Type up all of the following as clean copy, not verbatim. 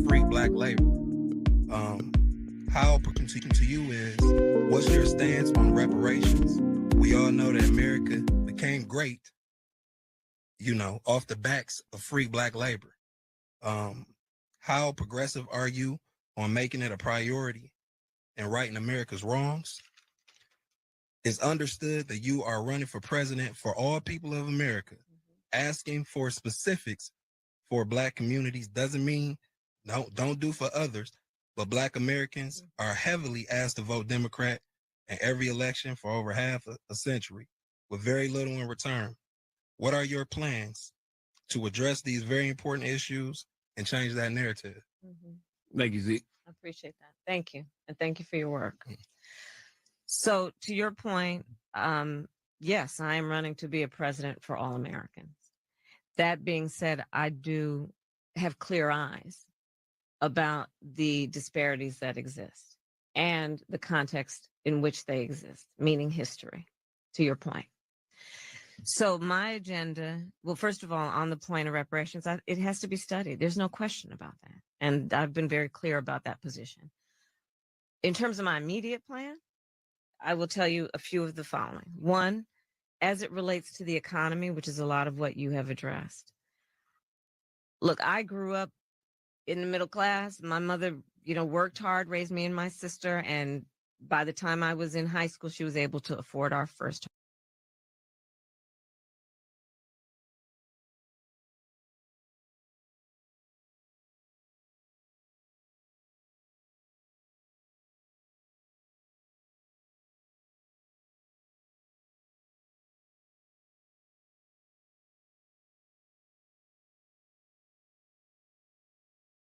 Free black labor. How important to you is, what's your stance on reparations? We all know that America became great, off the backs of free black labor. How progressive are you on making it a priority and righting America's wrongs? It's understood that you are running for president for all people of America. Asking for specifics for black communities doesn't mean don't do for others, but black Americans are heavily asked to vote Democrat in every election for over half a century, with very little in return. What are your plans to address these very important issues and change that narrative? Thank you, Zeke. I appreciate that. Thank you. And thank you for your work. So to your point, yes, I am running to be a president for all Americans. That being said, I do have clear eyes about the disparities that exist and the context in which they exist, meaning history, to your point. So my agenda, well, first of all, on the point of reparations, it has to be studied. There's no question about that. And I've been very clear about that position. In terms of my immediate plan, I will tell you a few of the following. One, as it relates to the economy, which is a lot of what you have addressed. Look, I grew up in the middle class. My mother, worked hard, raised me and my sister. And by the time I was in high school, she was able to afford our first home.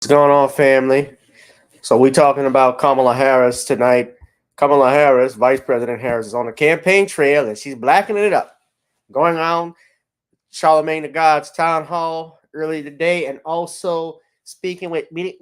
What's going on, family? So we talking about Kamala Harris tonight. Kamala Harris, Vice President Harris, is on the campaign trail and she's blacking it up. Going on Charlemagne the God's town hall early today, and also speaking with me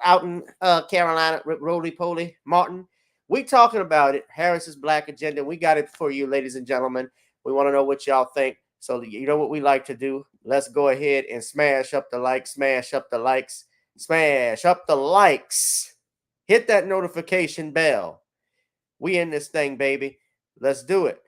out in Carolina, Roly Poly Martin. We talking about it. Harris's Black Agenda. We got it for you, ladies and gentlemen. We want to know what y'all think. So you know what we like to do. Let's go ahead and smash up the likes, smash up the likes, smash up the likes. Hit that notification bell. We in this thing, baby. Let's do it.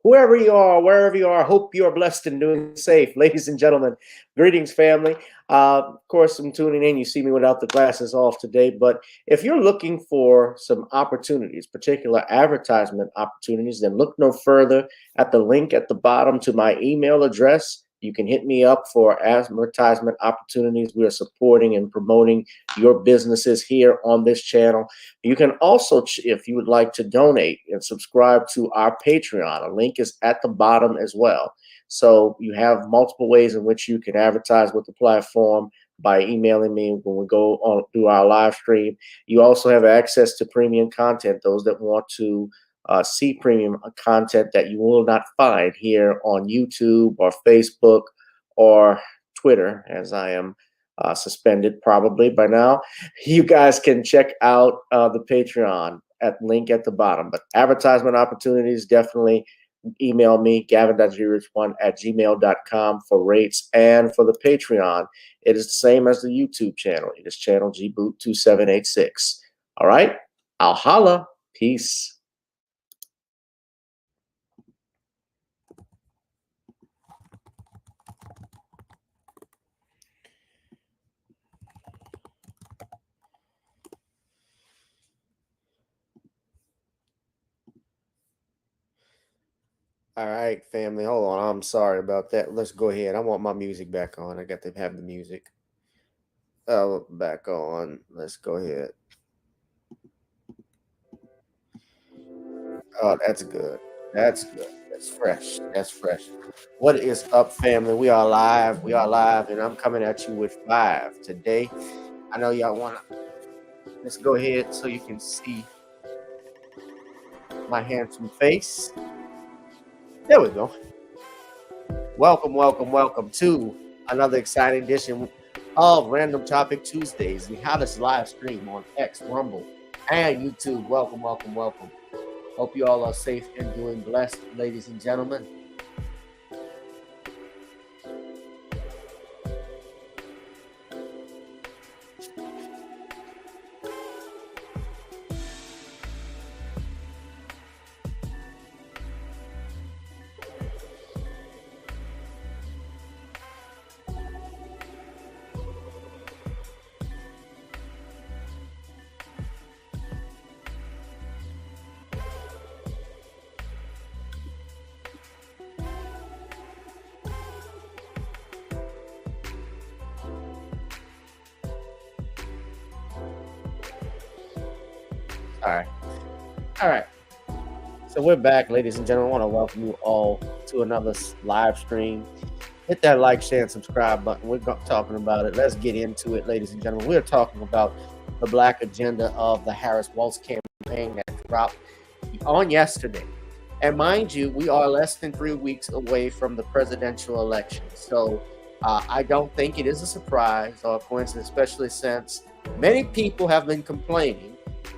Whoever you are, wherever you are, hope you are blessed and doing safe. Ladies and gentlemen, greetings, family. Of course, I'm tuning in. You see me without the glasses off today. But if you're looking for some opportunities, particular advertisement opportunities, then look no further at the link at the bottom to my email address. You can hit me up for advertisement opportunities. We are supporting and promoting your businesses here on this channel. You can also, if you would like to donate and subscribe to our Patreon, a link is at the bottom as well. So you have multiple ways in which you can advertise with the platform by emailing me when we go on through our live stream. You also have access to premium content, those that want to see premium content that you will not find here on YouTube or Facebook or Twitter, as I am suspended probably by now. You guys can check out the Patreon at link at the bottom. But advertisement opportunities, definitely email me, gavin.grich1@gmail.com for rates. And for the Patreon, it is the same as the YouTube channel. It is channel gboot2786. All right, I'll holla. Peace. All right, family. Hold on. I'm sorry about that. Let's go ahead. I want my music back on. I got to have the music back on. Let's go ahead. Oh, that's good. That's good. That's fresh. That's fresh. What is up, family? We are live. We are live, and I'm coming at you with 5 today. I know y'all want to. Let's go ahead so you can see my handsome face. There we go. Welcome, welcome, welcome to another exciting edition of Random Topic Tuesdays, the hottest live stream on X, Rumble, and YouTube. Welcome, welcome, welcome. Hope you all are safe and doing blessed, ladies and gentlemen. All right. So we're back, ladies and gentlemen. I want to welcome you all to another live stream. Hit that like, share, and subscribe button. We're talking about it. Let's get into it, ladies and gentlemen. We're talking about the Black Agenda of the Harris Waltz campaign that dropped on yesterday. And mind you, we are less than 3 weeks away from the presidential election. So I don't think it is a surprise or a coincidence, especially since many people have been complaining,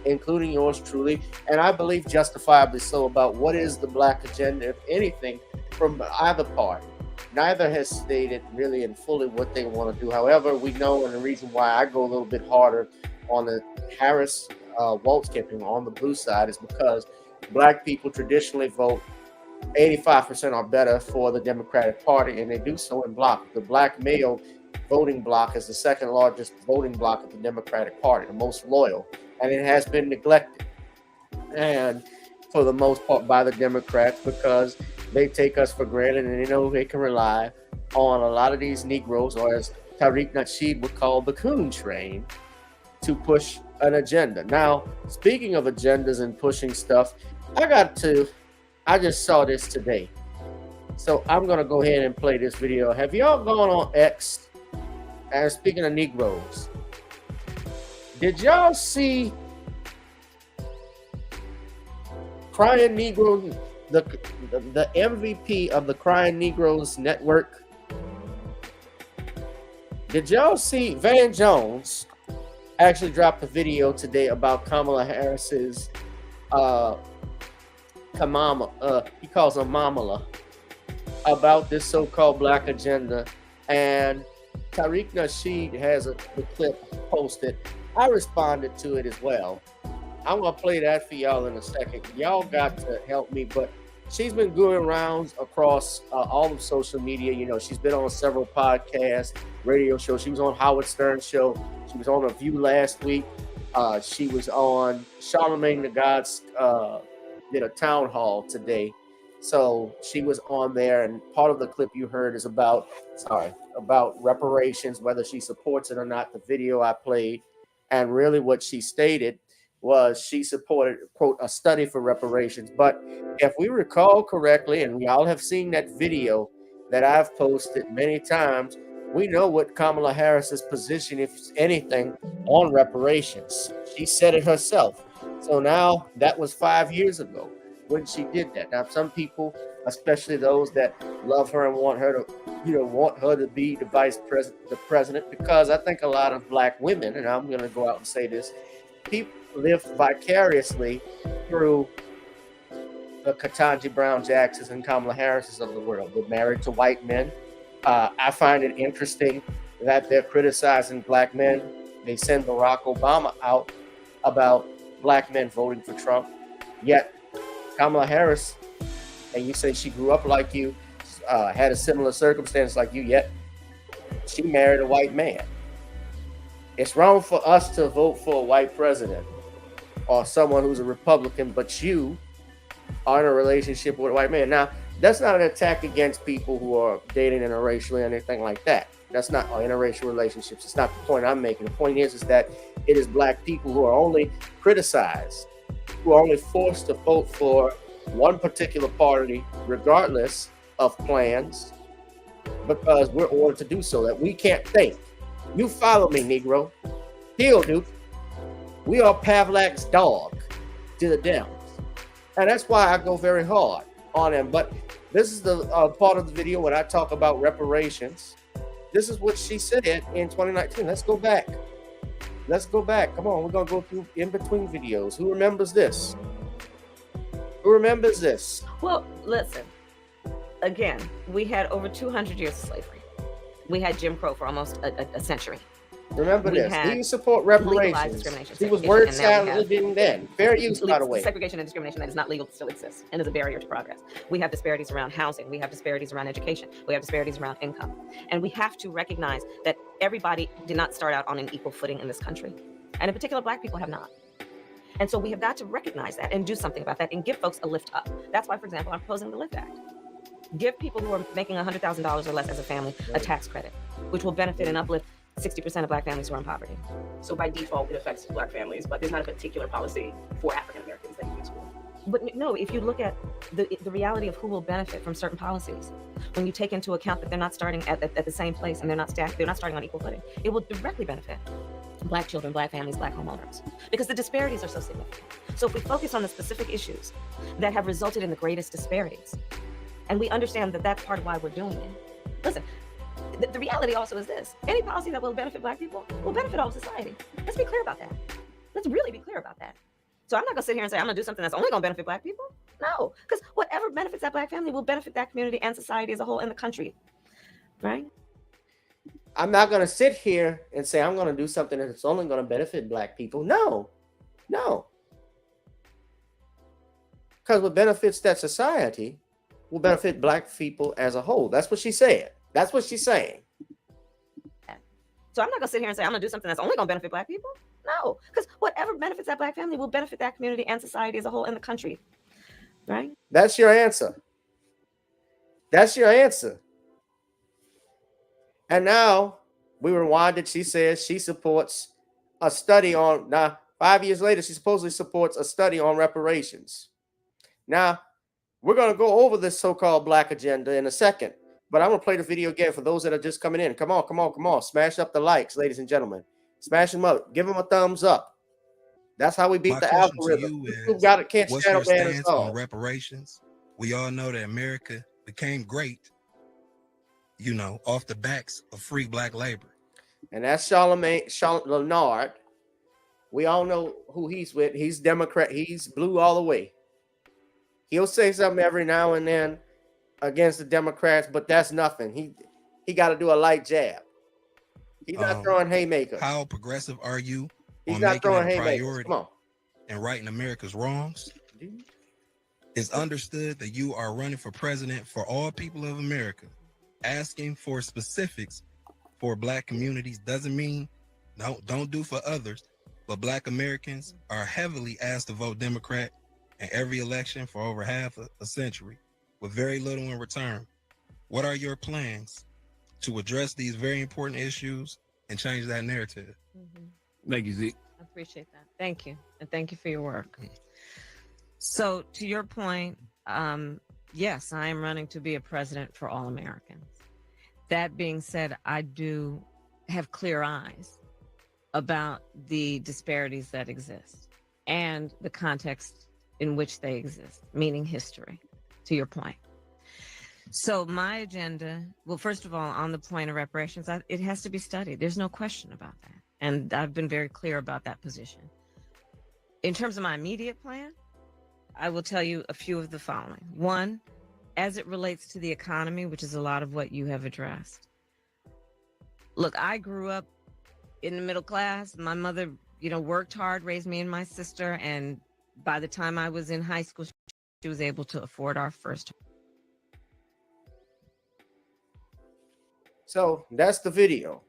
including yours truly, and I believe justifiably so, about what is the Black Agenda, if anything, from either party. Neither has stated really and fully what they want to do. However, we know, and the reason why I go a little bit harder on the Harris Waltz campaign on the blue side is because Black people traditionally vote 85% or better for the Democratic Party, and they do so in block. The Black male voting bloc is the second largest voting bloc of the Democratic Party, the most loyal. And it has been neglected, and for the most part by the Democrats, because they take us for granted and they know they can rely on a lot of these Negroes, or as Tariq Nasheed would call the coon train, to push an agenda. Now, speaking of agendas and pushing stuff, I just saw this today. So I'm going to go ahead and play this video. Have y'all gone on X? And speaking of Negroes, did y'all see Crying Negro, the MVP of the Crying Negroes Network? Did y'all see Van Jones actually dropped a video today about Kamala Harris's he calls her Mamala, about this so-called Black Agenda, and Tariq Nasheed has the clip posted. I responded to it as well. I'm gonna play that for y'all in a second. Y'all got to help me, but she's been going rounds across all of social media. You know, she's been on several podcasts, radio shows. She was on Howard Stern's show. She was on A View last week. She was on Charlemagne the God's did a town hall today. So she was on there, and part of the clip you heard is about reparations, whether she supports it or not. The video I played, and really what she stated was she supported, quote, a study for reparations. But if we recall correctly, and we all have seen that video that I've posted many times, we know what Kamala Harris's position, if anything, on reparations. She said it herself. So now that was 5 years ago when she did that. Now, some people, especially those that love her and want her to be the president, because I think a lot of Black women, and I'm going to go out and say this, people live vicariously through the Ketanji Brown Jacksons and Kamala Harris's of the world. They're married to white men. I find it interesting that they're criticizing Black men. They send Barack Obama out about Black men voting for Trump. Yet Kamala Harris, and you say she grew up like you, had a similar circumstance like you, yet she married a white man. It's wrong for us to vote for a white president or someone who's a Republican, but you are in a relationship with a white man. Now, that's not an attack against people who are dating interracially or anything like that. That's not interracial relationships. It's not the point I'm making. The point is that it is Black people who are only criticized, who are only forced to vote for one particular party, regardless of plans, because we're ordered to do so, that we can't think. You follow me, Negro. He'll do. We are Pavlov's dog to the Dems. And that's why I go very hard on him. But this is the part of the video when I talk about reparations. This is what she said in 2019. Let's go back. Come on, we're going to go through in between videos. Who remembers this? Well, listen. Again, we had over 200 years of slavery. We had Jim Crow for almost a century. Remember this. Do you support reparations? She was word salad living then. Fair use, by the way. Segregation and discrimination that is not legal still exists and is a barrier to progress. We have disparities around housing. We have disparities around education. We have disparities around income. And we have to recognize that everybody did not start out on an equal footing in this country. And in particular, Black people have not. And so we have got to recognize that and do something about that and give folks a lift up. That's why, for example, I'm proposing the Lift Act. Give people who are making $100,000 or less as a family a tax credit, which will benefit and uplift 60% of Black families who are in poverty. So by default, it affects Black families, but there's not a particular policy for African Americans that you use for. But no, if you look at the reality of who will benefit from certain policies, when you take into account that they're not starting at the same place and they're not starting on equal footing, it will directly benefit Black children, Black families, Black homeowners, because the disparities are so significant. So if we focus on the specific issues that have resulted in the greatest disparities, and we understand that that's part of why we're doing it. Listen, the reality also is this. Any policy that will benefit Black people will benefit all of society. Let's be clear about that. Let's really be clear about that. So I'm not gonna sit here and say, I'm gonna do something that's only gonna benefit Black people. No, because whatever benefits that Black family will benefit that community and society as a whole and the country, right? I'm not gonna sit here and say, I'm gonna do something that's only gonna benefit Black people. No. Because what benefits that society will benefit Black people as a whole. That's what she said. That's what she's saying. So I'm not gonna sit here and say, I'm gonna do something that's only gonna benefit Black people. No, because whatever benefits that Black family will benefit that community and society as a whole and the country, right? That's your answer. And now we rewinded. She says she supports a study on now. 5 years later, she supposedly supports a study on reparations. Now, we're going to go over this so-called Black Agenda in a second, but I'm going to play the video again for those that are just coming in. Come on, come on, come on. Smash up the likes, ladies and gentlemen. Smash them up. Give them a thumbs up. That's how we beat My the question to algorithm. you YouTube is, got it, can't what's shadow your ban us stance on all. reparations? We all know that America became great, off the backs of free black labor. And that's Charlemagne Leonard. We all know who he's with. He's Democrat. He's blue all the way. He'll say something every now and then against the Democrats, but that's nothing. He got to do a light jab. He's not throwing haymakers. How progressive are you He's on not making throwing it a haymakers. priority Come on. and righting America's wrongs? It's understood that you are running for president for all people of America. Asking for specifics for black communities doesn't mean don't do for others, but black Americans are heavily asked to vote Democrat in every election for over half a century with very little in return. What are your plans to address these very important issues and change that narrative? Thank you, Zeke. I appreciate that. Thank you. And thank you for your work. So to your point, yes, I am running to be a president for all Americans. That being said, I do have clear eyes about the disparities that exist and the context in which they exist, meaning history, to your point. So my agenda, well, first of all, on the point of reparations, it has to be studied. There's no question about that. And I've been very clear about that position. In terms of my immediate plan, I will tell you a few of the following. One, as it relates to the economy, which is a lot of what you have addressed. Look, I grew up in the middle class. My mother, worked hard, raised me and my sister. And by the time I was in high school, she was able to afford our first. So that's the video.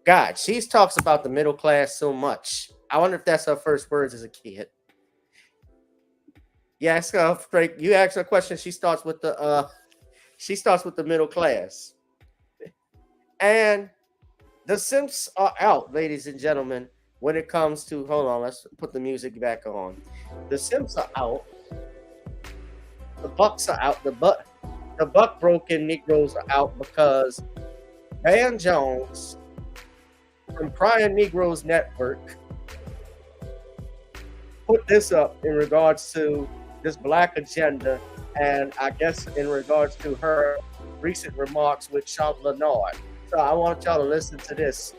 God, she talks about the middle class so much. I wonder if that's her first words as a kid. You ask her straight. You ask her a question. She starts with the middle class. And the simps are out, ladies and gentlemen. When it comes to, hold on, let's put the music back on. The simps are out. The bucks are out. The buck broken Negroes are out because Van Jones from Crying Negroes Network put this up in regards to this Black Agenda, and I guess in regards to her recent remarks with Charlotte Leonard. So I want y'all to listen to this.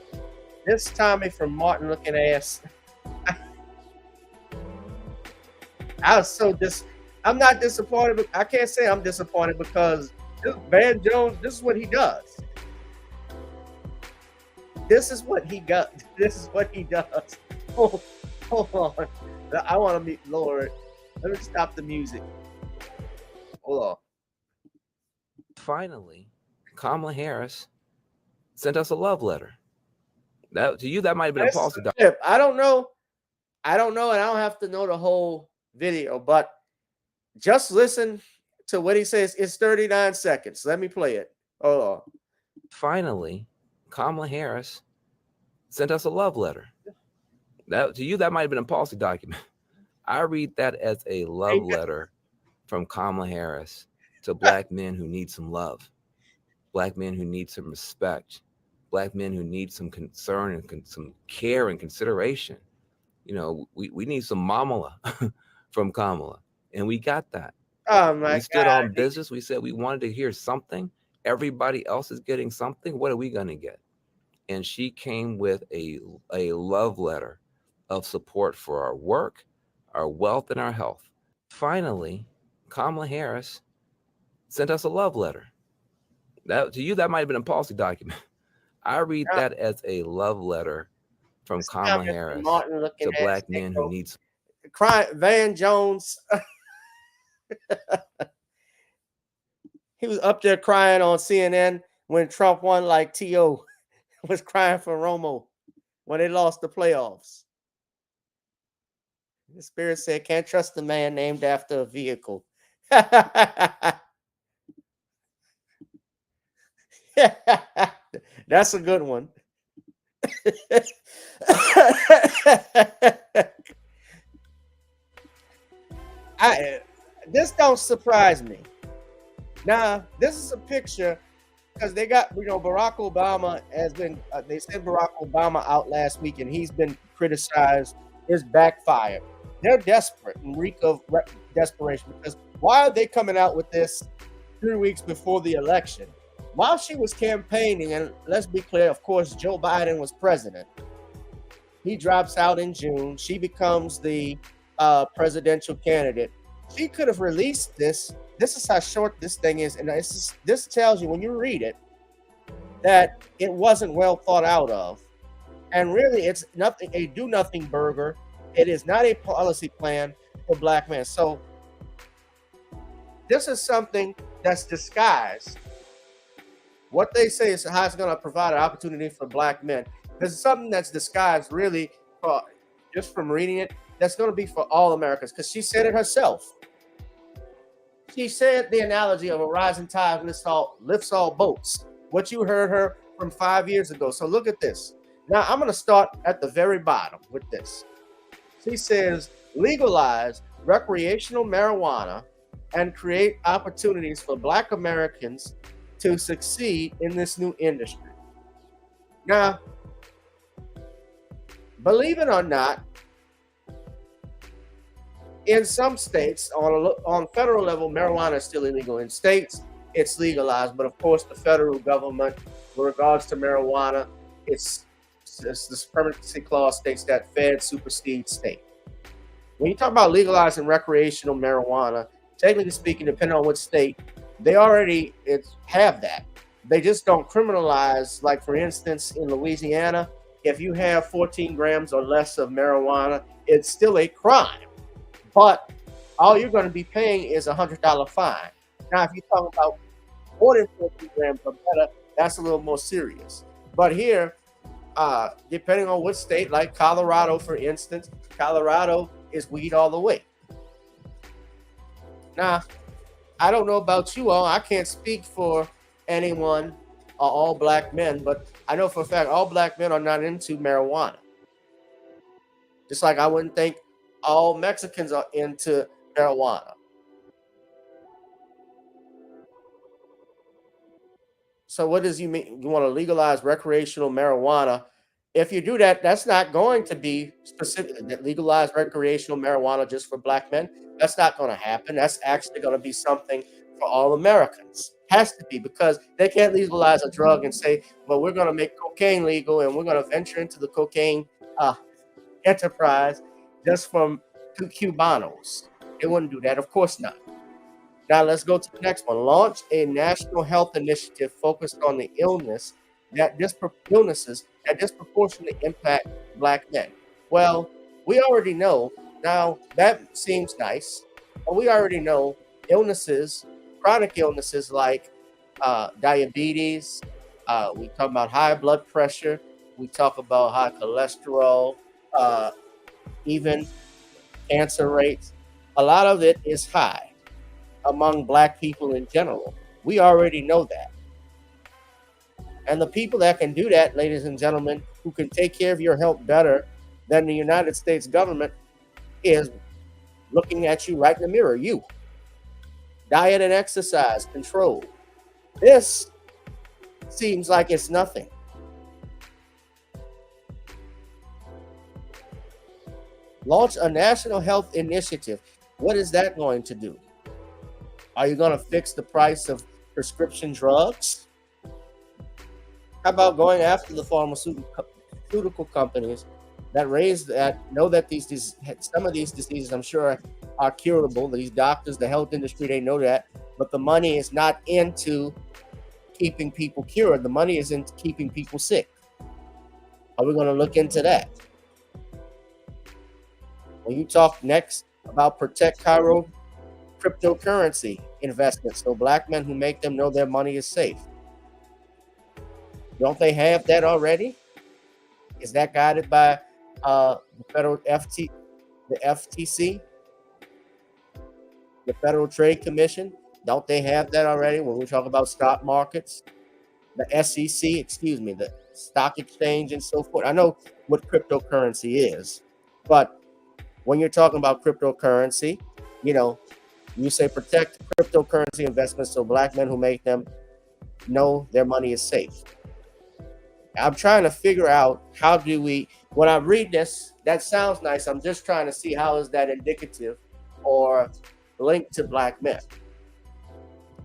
This Tommy from Martin Looking Ass. I'm not disappointed, but I can't say I'm disappointed because Van Jones, this is what he does. This is what he got. This is what he does. Hold on. I want to meet Lord. Let me stop the music. Hold on. Finally, Kamala Harris sent us a love letter. That to you, that might have been a policy document. I don't know, and I don't have to know the whole video, but just listen to what he says. It's 39 seconds. Let me play it. Hold on. Finally, Kamala Harris sent us a love letter. That to you, that might have been a policy document. I read that as a love letter from Kamala Harris to black men who need some love, black men who need some respect, black men who need some concern and some care and consideration. We need some mamala from Kamala, and we got that. Oh my we stood God. on business. We said we wanted to hear something. Everybody else is getting something. What are we going to get? And she came with a love letter of support for our work, our wealth, and our health. Finally, Kamala Harris sent us a love letter. That to you, that might have been a policy document. I read that as a love letter from Kamala Harris to black men who need some. Van Jones. He was up there crying on CNN when Trump won, like T.O. was crying for Romo when they lost the playoffs. The Spirit said, can't trust a man named after a vehicle. That's a good one. This don't surprise me. Now, this is a picture because they got, Barack Obama has been, they sent Barack Obama out last week and he's been criticized. It's backfired. They're desperate and reek of desperation because why are they coming out with this 3 weeks before the election? While she was campaigning, and let's be clear, of course, Joe Biden was president. He drops out in June. She becomes the presidential candidate. She could have released this. This is how short this thing is. And this tells you, when you read it, that it wasn't well thought out of. And really, it's nothing, a do-nothing burger. It is not a policy plan for Black men. So this is something that's disguised. What they say is how it's going to provide an opportunity for Black men. This is something that's disguised, really, just from reading it, that's going to be for all Americans, because she said it herself. She said the analogy of a rising tide lifts all boats. What you heard her from 5 years ago. So look at this. Now, I'm going to start at the very bottom with this. She says, legalize recreational marijuana and create opportunities for Black Americans to succeed in this new industry. Now, believe it or not, in some states, on federal level, marijuana is still illegal. In states, it's legalized. But of course, the federal government, with regards to marijuana, it's the supremacy clause states that Fed supersedes state. When you talk about legalizing recreational marijuana, technically speaking, depending on which state, they already have that. They just don't criminalize. Like, for instance, in Louisiana, if you have 14 grams or less of marijuana, it's still a crime. But all you're going to be paying is a $100 fine. Now, if you're talking about more than 14 grams or better, that's a little more serious. But here, depending on which state, like Colorado, for instance, Colorado is weed all the way. Now, I don't know about you all. I can't speak for anyone or all Black men, but I know for a fact all Black men are not into marijuana. Just like I wouldn't think all Mexicans are into marijuana. So what does you mean? You want to legalize recreational marijuana? If you do that, that's not going to be specific. Legalize recreational marijuana just for Black men. That's not going to happen. That's actually going to be something for all Americans. Has to be, because they can't legalize a drug and say, well, we're going to make cocaine legal and we're going to venture into the cocaine enterprise just from two Cubanos. They wouldn't do that. Of course not. Now let's go to the next one. Launch a national health initiative focused on the illnesses that disproportionately impact Black men. Well, we already know. Now that seems nice, but we already know illnesses, chronic illnesses like diabetes. We talk about high blood pressure. We talk about high cholesterol, even cancer rates. A lot of it is high among Black people in general. We already know that. And the people that can do that, ladies and gentlemen, who can take care of your health better than the United States government, is looking at you right in the mirror. You. Diet and exercise control. This seems like it's nothing. Launch a national health initiative. What is that going to do? Are you going to fix the price of prescription drugs? How about going after the pharmaceutical companies that know that some of these diseases, I'm sure, are curable. These doctors, the health industry, they know that, but the money is not into keeping people cured. The money is into keeping people sick. Are we going to look into that? When you talk next about protect Cairo cryptocurrency investments, so Black men who make them know their money is safe. Don't they have that already? Is that guided by the federal the FTC, the Federal Trade Commission? Don't they have that already when we talk about stock markets? the SEC, excuse me, the stock exchange and so forth. I know what cryptocurrency is, but when you're talking about cryptocurrency, you say protect cryptocurrency investments so black men who make them know their money is safe. I'm trying to figure out how do we, when I read this, that sounds nice. I'm just trying to see how is that indicative or linked to black men.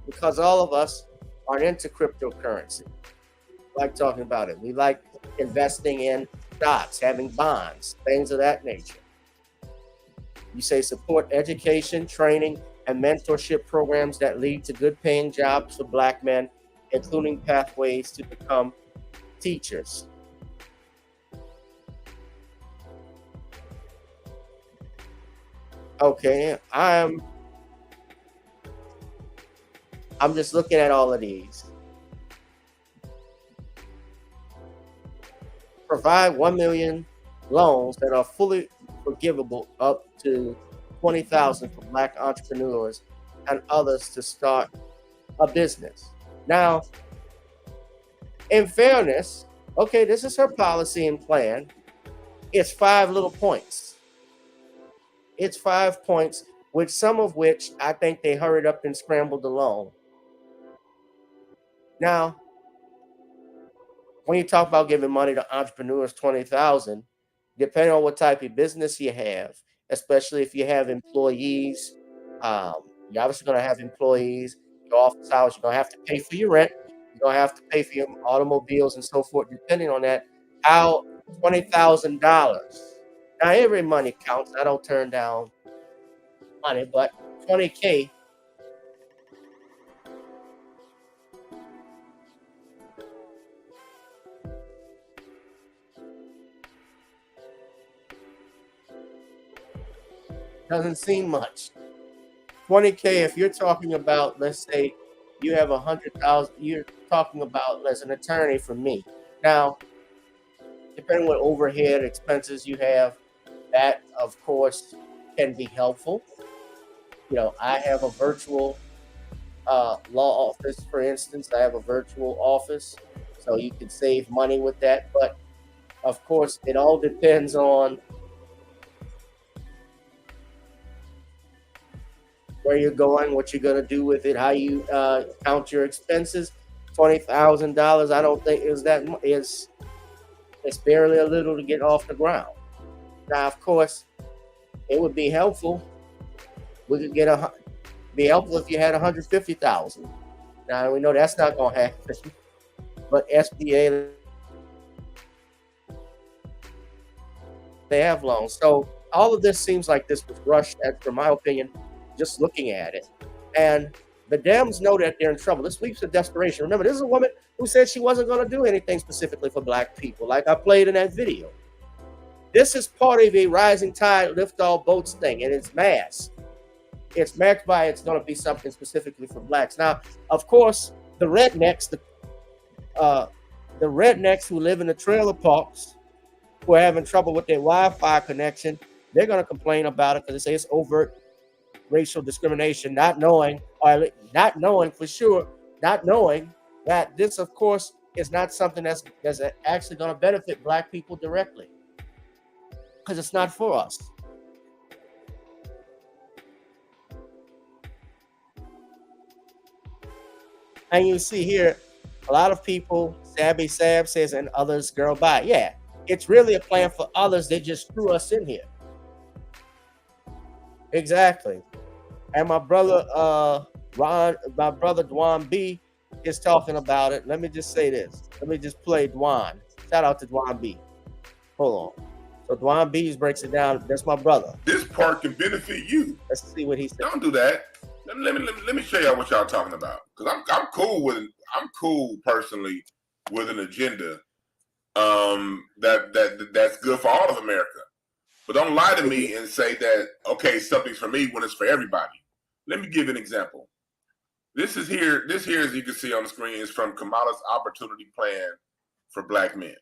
Because all of us are into cryptocurrency. We like talking about it. We like investing in stocks, having bonds, things of that nature. You say support education, training, and mentorship programs that lead to good paying jobs for black men, including pathways to become teachers. Okay, I'm just looking at all of these. Provide 1 million loans that are fully forgivable up to $20,000 for black entrepreneurs and others to start a business. Now, in fairness, okay, this is her policy and plan. It's 5 little points. It's 5 points, with some of which I think they hurried up and scrambled along. Now, when you talk about giving money to entrepreneurs, $20,000, depending on what type of business you have, especially if you have employees, you're obviously going to have employees. Your office hours, you're going to have to pay for your rent. You're going to have to pay for your automobiles and so forth, depending on that. How $20,000. Now, every money counts. I don't turn down money, but $20K. Doesn't seem much. $20K, if you're talking about, let's say you have 100,000, you're talking about as an attorney for me. Now, depending on what overhead expenses you have, that of course can be helpful. I have a virtual law office, for instance. I have a virtual office, so you can save money with that. But of course, it all depends on where you're going, what you're going to do with it, how you count your expenses. $20,000, I don't think it's barely a little to get off the ground. Now, of course, it would be helpful. We could be helpful if you had 150,000. Now we know that's not going to happen, but SBA, they have loans. So all of this seems like this was rushed, from my opinion, just looking at it. And the Dems know that they're in trouble. This leads to desperation. Remember, this is a woman who said she wasn't going to do anything specifically for black people, like I played in that video. This is part of a rising tide, lift all boats thing, and it's mass. It's marked by it's going to be something specifically for blacks. Now, of course, the rednecks who live in the trailer parks, who are having trouble with their Wi-Fi connection, they're going to complain about it because they say it's overt racial discrimination, not knowing for sure, not knowing that this, of course, is not something that's actually going to benefit black people directly, because it's not for us. And you see here, a lot of people, Sabby Sab says, and others, girl, bye. Yeah, it's really a plan for others. They just threw us in here. Exactly. And my brother Dwan B is talking about it. Let me just say this. Let me just play Dwan. Shout out to Dwan B. Hold on. So Dwan B breaks it down. That's my brother. This part can benefit you. Let's see what he said. Don't do that. Let me show y'all what y'all talking about. Because I'm cool personally with an agenda that's good for all of America. But don't lie to me and say that, okay, something's for me when it's for everybody. Let me give an example. This here, as you can see on the screen, is from Kamala's Opportunity Plan for Black Men.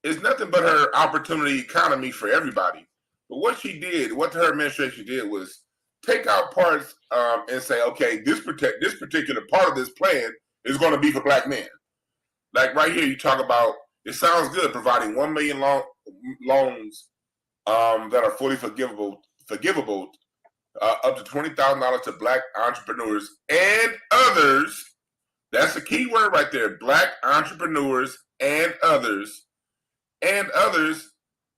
It's nothing but her opportunity economy for everybody. But what her administration did was take out parts and say, okay, this particular part of this plan is going to be for black men. Like right here, you talk about, it sounds good, providing 1 million loans that are fully forgivable up to $20,000 to Black entrepreneurs and others. That's the key word right there. Black entrepreneurs and others. And others.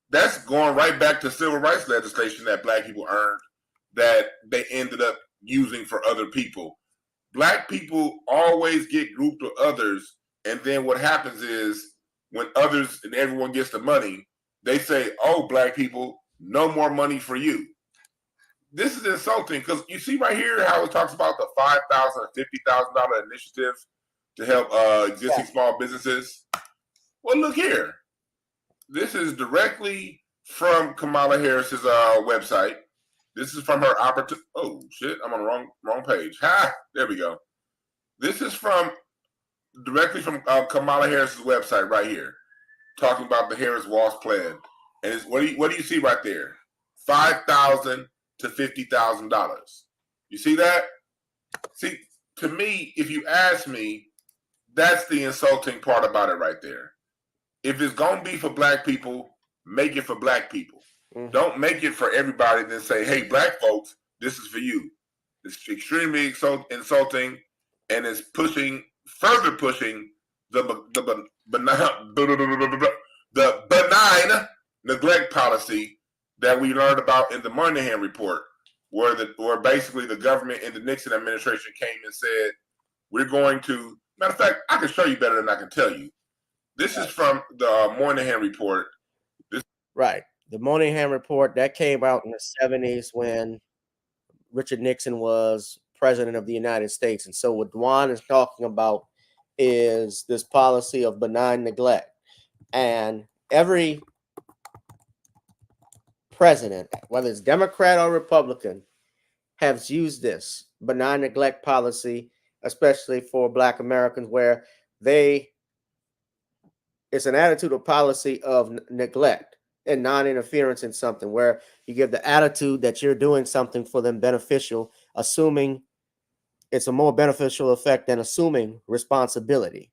That's going right back to civil rights legislation that Black people earned that they ended up using for other people. Black people always get grouped with others, and then what happens is when others and everyone gets the money, they say, oh, Black people, no more money for you. This is insulting because you see right here how it talks about the $5,000 and $50,000 initiative to help existing small businesses. Well, look here. This is directly from Kamala Harris's website. This is from her opportunity. Oh shit! I'm on the wrong page. Ha! There we go. This is directly from Kamala Harris's website right here, talking about the Harris-Walsh plan. And what do you see right there? $5,000 to $50,000. You see that? See, to me, if you ask me, that's the insulting part about it right there. If it's gonna be for Black people, make it for Black people. Mm-hmm. Don't make it for everybody. Then say, "Hey, Black folks, this is for you." It's extremely insulting, and it's further pushing the benign neglect policy that we learned about in the Moynihan report, where basically the government in the Nixon administration came and said, "We're going to." Matter of fact, I can show you better than I can tell you. This is from the Moynihan report. Right. The Moynihan report that came out in the 70s when Richard Nixon was president of the United States. And so what Dwan is talking about is this policy of benign neglect. And every president, whether it's Democrat or Republican, has used this benign neglect policy, especially for Black Americans, where it's an attitude or policy of neglect and non-interference in something, where you give the attitude that you're doing something for them beneficial, assuming it's a more beneficial effect than assuming responsibility.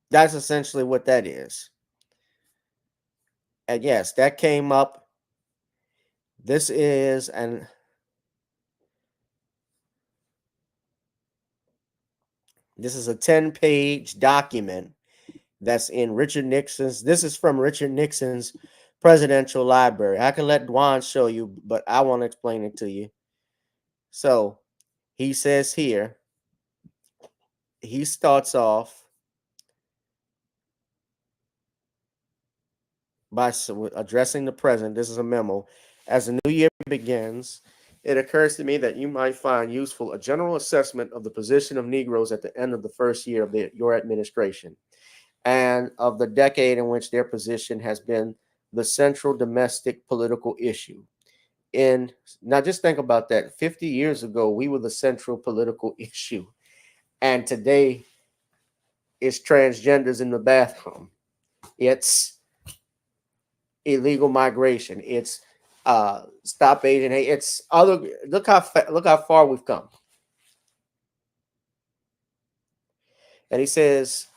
That's essentially what that is. And yes, that came up. This is a 10-page document that's in Richard Nixon's. This is from Richard Nixon's presidential library. I can let Dwan show you, but I want to explain it to you. So he says here, he starts off by addressing the president. This is a memo. As the new year begins, it occurs to me that you might find useful a general assessment of the position of Negroes at the end of the first year of your administration and of the decade in which their position has been the central domestic political issue. Now just think about that. 50 years ago, we were the central political issue. And today, it's transgenders in the bathroom. It's illegal migration. It's stop Asian hate. It's other. Look how far we've come. And he says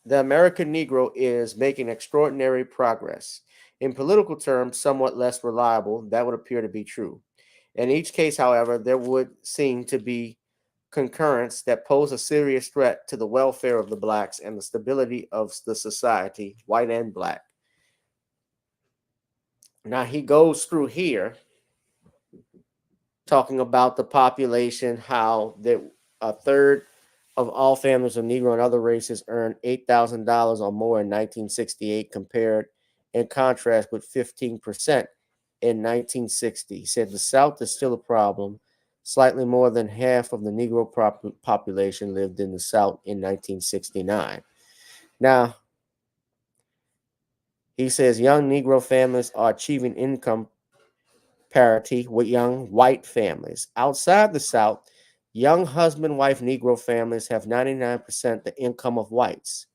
the American Negro is making extraordinary progress. In political terms, somewhat less reliable. That would appear to be true. In each case, however, there would seem to be concurrence that pose a serious threat to the welfare of the Blacks and the stability of the society, white and Black. Now he goes through here talking about the population, how a third of all families of Negro and other races earned $8,000 or more in 1968, compared in contrast with 15% in 1960. He said the South is still a problem. Slightly more than half of the Negro population lived in the South in 1969. Now, he says young Negro families are achieving income parity with young white families. Outside the South, young husband-wife Negro families have 99% the income of whites.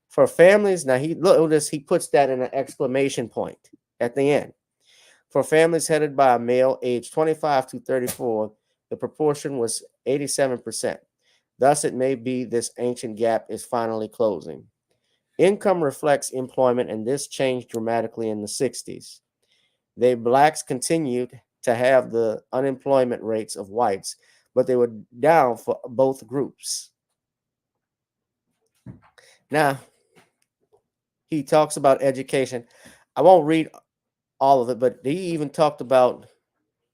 For families, now he puts that in an exclamation point at the end. For families headed by a male aged 25 to 34, The proportion was 87%. Thus, it may be this ancient gap is finally closing. Income reflects employment, and this changed dramatically in the 60s. Blacks continued to have the unemployment rates of whites, but they were down for both groups. Now, he talks about education. I won't read all of it, but he even talked about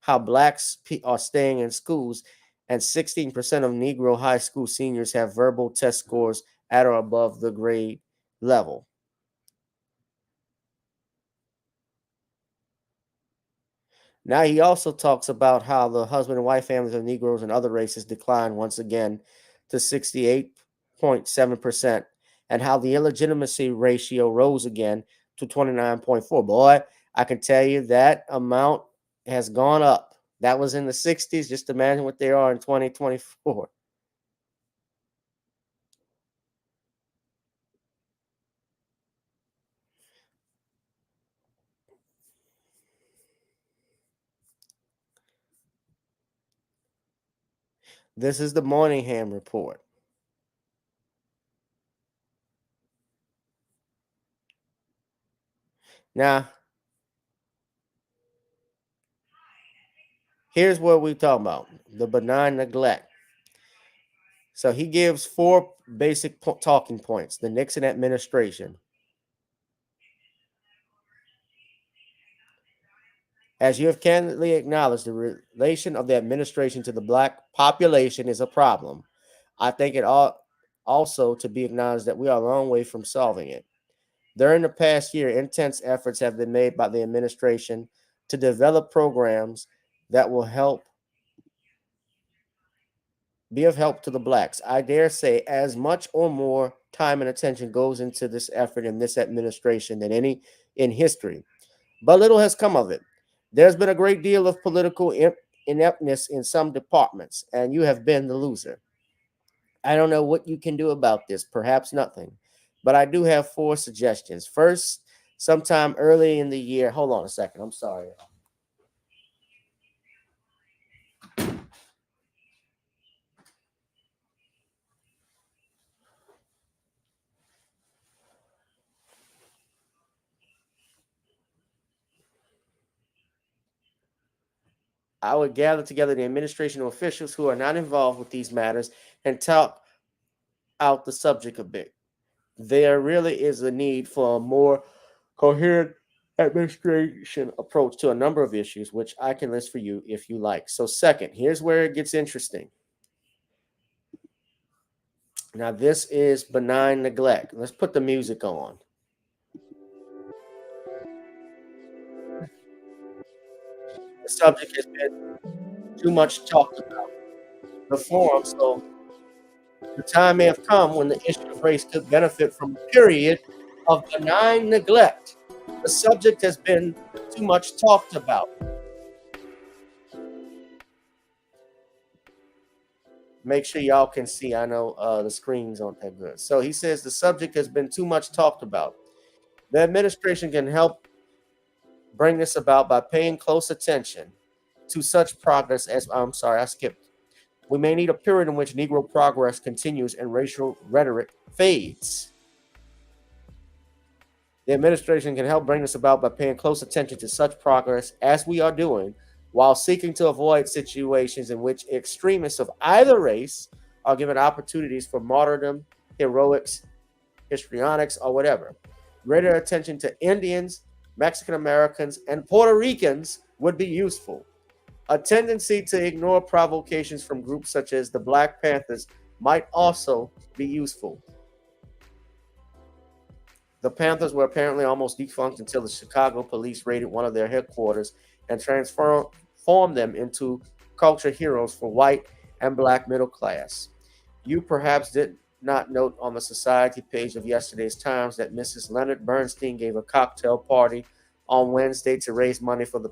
how blacks are staying in schools, and 16% of Negro high school seniors have verbal test scores at or above the grade level. Now, he also talks about how the husband and wife families of Negroes and other races declined once again to 68.7%, and how the illegitimacy ratio rose again to 29.4. Boy, I can tell you that amount has gone up. That was in the 60s. Just imagine what they are in 2024. This is the Moynihan report. Now, here's what we talk about: the benign neglect. So he gives 4 basic talking points. The Nixon administration. As you have candidly acknowledged, the relation of the administration to the black population is a problem. I think it ought also to be acknowledged that we are a long way from solving it. During the past year, intense efforts have been made by the administration to develop programs that will be of help to the blacks. I dare say as much or more time and attention goes into this effort in this administration than any in history, but little has come of it. There's been a great deal of political ineptness in some departments, and you have been the loser. I don't know what you can do about this, perhaps nothing, but I do have 4 suggestions. First, sometime early in the year, hold on a second, I'm sorry. I would gather together the administration officials who are not involved with these matters and talk out the subject a bit. There really is a need for a more coherent administration approach to a number of issues, which I can list for you if you like. So, second, here's where it gets interesting. Now, this is benign neglect. Let's put the music on. The subject has been too much talked about. The forum, so the time may have come when the issue of race could benefit from a period of benign neglect. The subject has been too much talked about. Make sure y'all can see. I know the screens aren't that good. So he says the subject has been too much talked about. The administration can help bring this about by paying close attention to such progress as, I'm sorry, I skipped. We may need a period in which Negro progress continues and racial rhetoric fades. The administration can help bring this about by paying close attention to such progress as we are doing, while seeking to avoid situations in which extremists of either race are given opportunities for martyrdom, heroics, histrionics, or whatever. Greater attention to Indians, Mexican Americans, and Puerto Ricans would be useful. A tendency to ignore provocations from groups such as the Black Panthers might also be useful. The Panthers were apparently almost defunct until the Chicago police raided one of their headquarters and transformed them into culture heroes for white and black middle class. You perhaps did not note on the society page of yesterday's Times that Mrs. Leonard Bernstein gave a cocktail party on Wednesday to raise money for the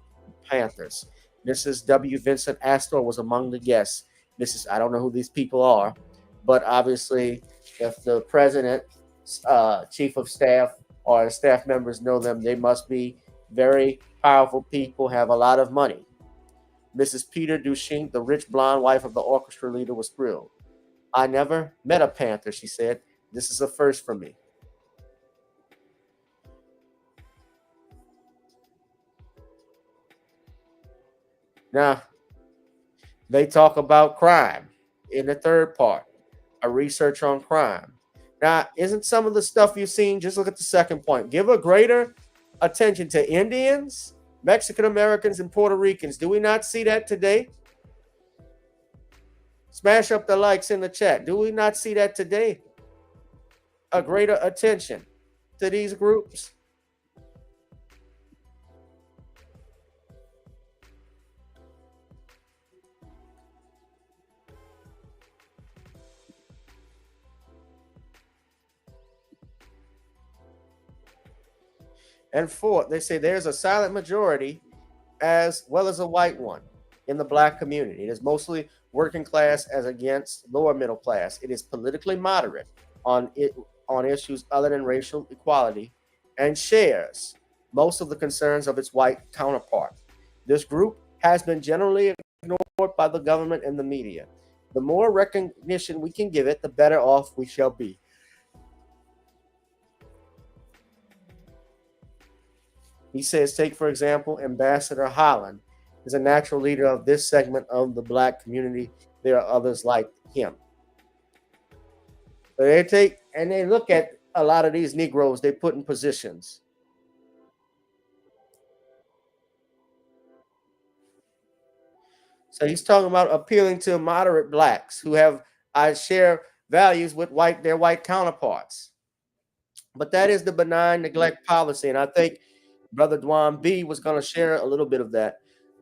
Panthers. Mrs. W. Vincent Astor was among the guests. I don't know who these people are, but obviously if the president, chief of staff, or staff members know them, they must be very powerful people, have a lot of money. Mrs. Peter Duchesne, the rich blonde wife of the orchestra leader, was thrilled. I never met a Panther, she said. This is a first for me. Now, they talk about crime in the third part, a research on crime. Now, isn't some of the stuff you've seen, just look at the second point, give a greater attention to Indians, Mexican Americans, and Puerto Ricans. Do we not see that today? Smash up the likes in the chat. Do we not see that today? A greater attention to these groups? And fourth, they say there's a silent majority as well as a white one in the black community. It is mostly working class as against lower middle class. It is politically moderate on issues other than racial equality and shares most of the concerns of its white counterpart. This group has been generally ignored by the government and the media. The more recognition we can give it, the better off we shall be. He says, take, for example, Ambassador Holland is a natural leader of this segment of the black community. There are others like him. So they take and they look at a lot of these Negroes they put in positions. So he's talking about appealing to moderate blacks who have share values with their white counterparts. But that is the benign neglect policy, and I think Brother Dwan B was going to share a little bit of that.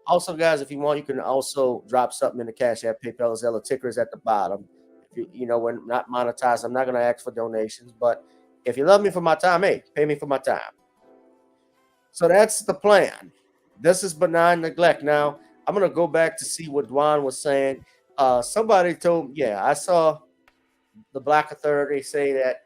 Also, guys, if you want, you can also drop something in the Cash App, PayPal, Zelle. Ticker is at the bottom. We're not monetized. I'm not going to ask for donations, but if you love me for my time, hey, pay me for my time. So that's the plan. This is benign neglect. Now, I'm going to go back to see what Dwan was saying. Somebody told me, I saw the Black Authority say that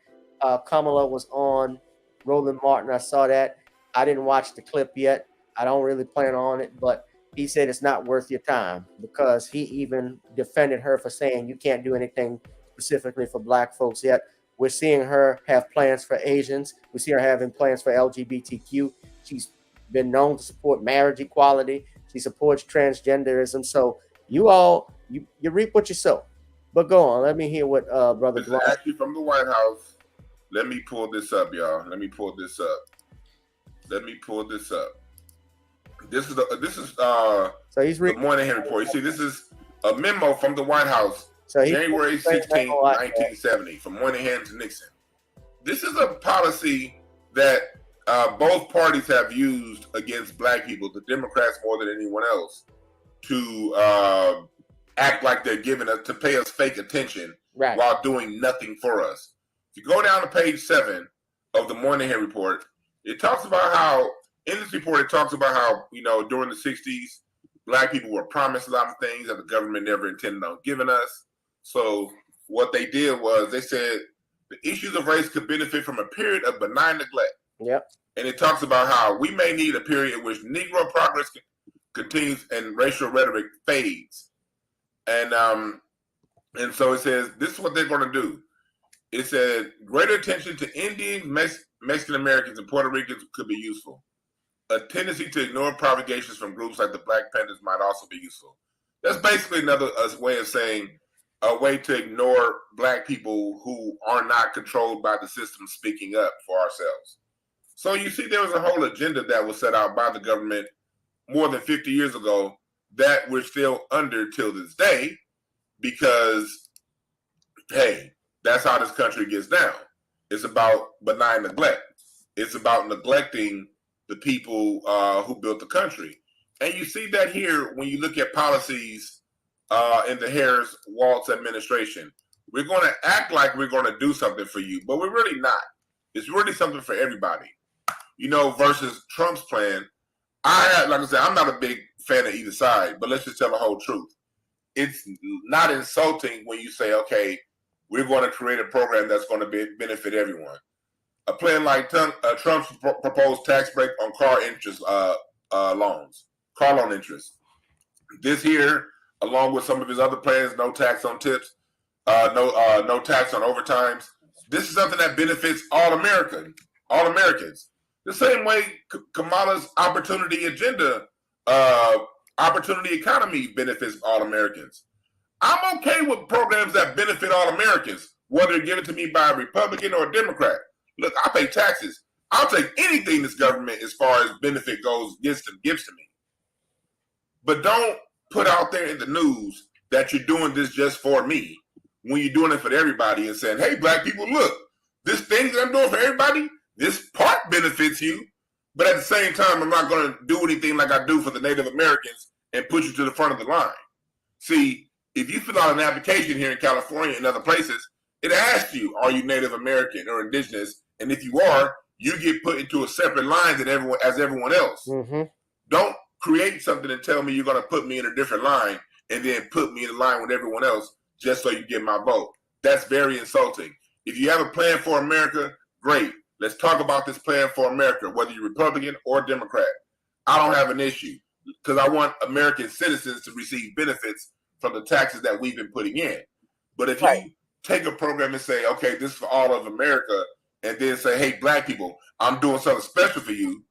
Kamala was on Roland Martin. I saw that. I didn't watch the clip yet. I don't really plan on it, but he said it's not worth your time because he even defended her for saying you can't do anything specifically for black folks yet. We're seeing her have plans for Asians. We see her having plans for LGBTQ. She's been known to support marriage equality. She supports transgenderism. So you reap what you sow. But go on. Let me hear what Brother This is actually from the White House. Let me pull this up, y'all. Let me pull this up. This is so he's the Moynihan report. You see, this is a memo from the White House, January 16, 1970, from Moynihan to Nixon. This is a policy that both parties have used against black people, the Democrats more than anyone else, to act like they're giving us, to pay us fake attention while doing nothing for us. If you go down to page 7 of the Moynihan report, it talks about how, in this report, it talks about how, during the 60s, black people were promised a lot of things that the government never intended on giving us. So what they did was they said the issues of race could benefit from a period of benign neglect. Yep. And it talks about how we may need a period in which Negro progress continues and racial rhetoric fades. And so it says this is what they're going to do. It said greater attention to Indians, Mexican Americans, and Puerto Ricans could be useful. A tendency to ignore provocations from groups like the Black Panthers might also be useful. That's basically another way of saying a way to ignore black people who are not controlled by the system speaking up for ourselves. So you see, there was a whole agenda that was set out by the government more than 50 years ago that we're still under till this day because, hey, that's how this country gets down. It's about benign neglect. It's about neglecting the people who built the country. And you see that here when you look at policies in the Harris-Walz administration. We're going to act like we're going to do something for you, but we're really not. It's really something for everybody. Versus Trump's plan. Like I said, I'm not a big fan of either side, but let's just tell the whole truth. It's not insulting when you say, okay, we're going to create a program that's going to benefit everyone. A plan like Trump's proposed tax break on car interest loans, car loan interest. This here, along with some of his other plans, no tax on tips, no tax on overtimes. This is something that benefits all Americans. The same way Kamala's opportunity agenda, opportunity economy benefits all Americans. I'm okay with programs that benefit all Americans, whether given to me by a Republican or a Democrat. Look, I pay taxes. I'll take anything this government, as far as benefit goes, gives to me. But don't put out there in the news that you're doing this just for me when you're doing it for everybody and saying, hey, black people, look, this thing that I'm doing for everybody, this part benefits you. But at the same time, I'm not going to do anything like I do for the Native Americans and put you to the front of the line. See, if you fill out an application here in California and other places, it asks you, are you Native American or indigenous? And if you are, you get put into a separate line than everyone else. Mm-hmm. Don't create something and tell me you're going to put me in a different line and then put me in line with everyone else just so you get my vote. That's very insulting. If you have a plan for America, great. Let's talk about this plan for America, whether you're Republican or Democrat. I don't have an issue because I want American citizens to receive benefits from the taxes that we've been putting in. But if you take a program and say, okay, this is for all of America, and then say, hey, black people, I'm doing something special for you,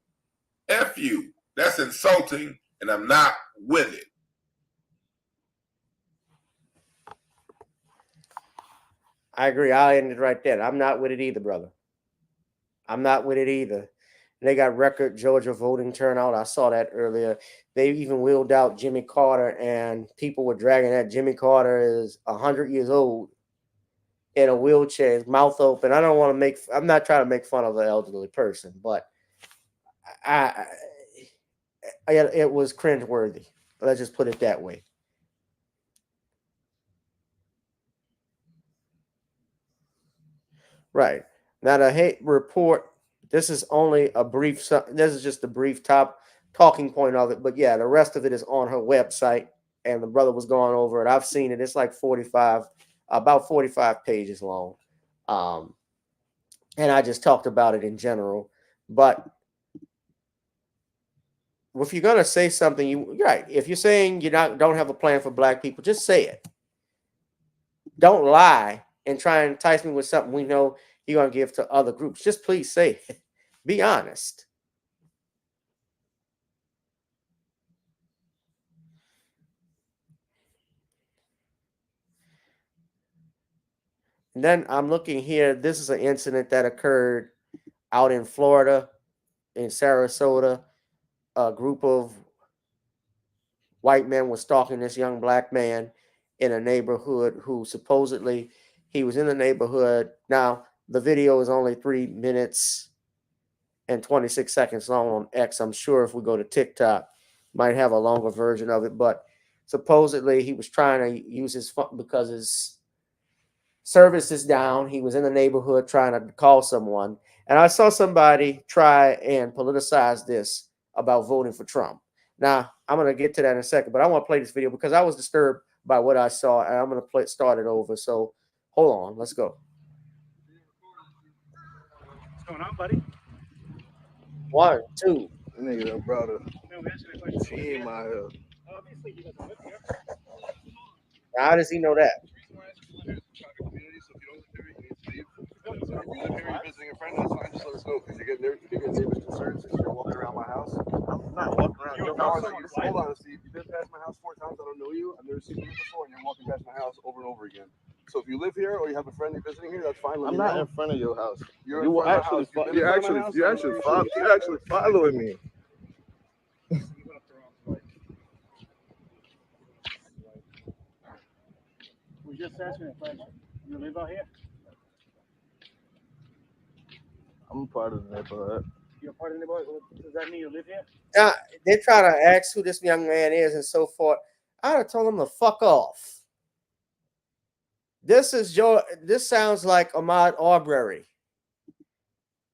F you. That's insulting, and I'm not with it. I agree. I'll end it right there. I'm not with it either, brother. I'm not with it either. And they got record Georgia voting turnout. I saw that earlier. They even wheeled out Jimmy Carter, and people were dragging that. Jimmy Carter is 100 years old in a wheelchair, his mouth open. I'm not trying to make fun of an elderly person, but it was cringeworthy. Let's just put it that way. Right. Now the hate report, this is only a brief, this is just a brief talking point of it. But yeah, the rest of it is on her website, and the brother was going over it. I've seen it. It's like about 45 pages long. And I just talked about it in general. But if you're going to say something, you're right. If you're saying don't have a plan for black people, just say it. Don't lie and try and entice me with something we know you're going to give to other groups. Just please say it. Be honest. And then I'm looking here. This is an incident that occurred out in Florida, in Sarasota. A group of white men was stalking this young black man in a neighborhood who supposedly he was in the neighborhood. Now, the video is only 3 minutes and 26 seconds long on X. I'm sure if we go to TikTok, might have a longer version of it. But supposedly he was trying to use his phone because his service is down. He was in the neighborhood trying to call someone. And I saw somebody try and politicize this about voting for Trump. Now, I'm going to get to that in a second, but I want to play this video because I was disturbed by what I saw, and I'm going to start it over. So hold on. Let's go. What's going on, buddy? 1, 2. Nigga, brother. No, answer the question. He ain't my help. Obviously, he doesn't live here. How does he know that? If you live here, you're visiting a friend, that's fine. Just let us know because you get neighbors concerned since you're walking around my house. I'm not walking around your house. Hold on, Steve. You've been past my house 4 times. I don't know you. I've never seen you before, and you're walking past my house over and over again. So if you live here or you have a friend you're visiting here, that's fine. I'm not in front of your house. You're actually following me. We just asking a question. You live out here? I'm part of the neighborhood. You're part of the neighborhood? Does that mean you live here? They try to ask who this young man is and so forth. I'd have told him to fuck off. This sounds like Ahmaud Arbery.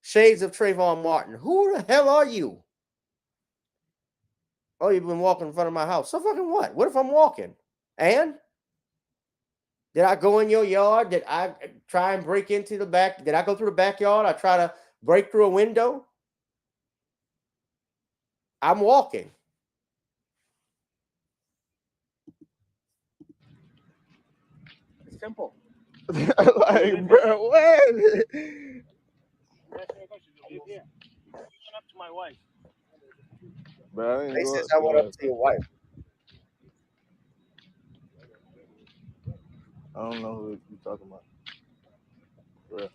Shades of Trayvon Martin. Who the hell are you? Oh, you've been walking in front of my house. So fucking what? What if I'm walking? And? Did I go in your yard? Did I try and break into the back? Did I go through the backyard? I try to break through a window? I'm walking. simple. Like, bro, what? Ask me a question. You live here. You went up to my wife. Bro, I He didn't go says up I to went her. up to your wife. I don't know who you're talking about. Bro.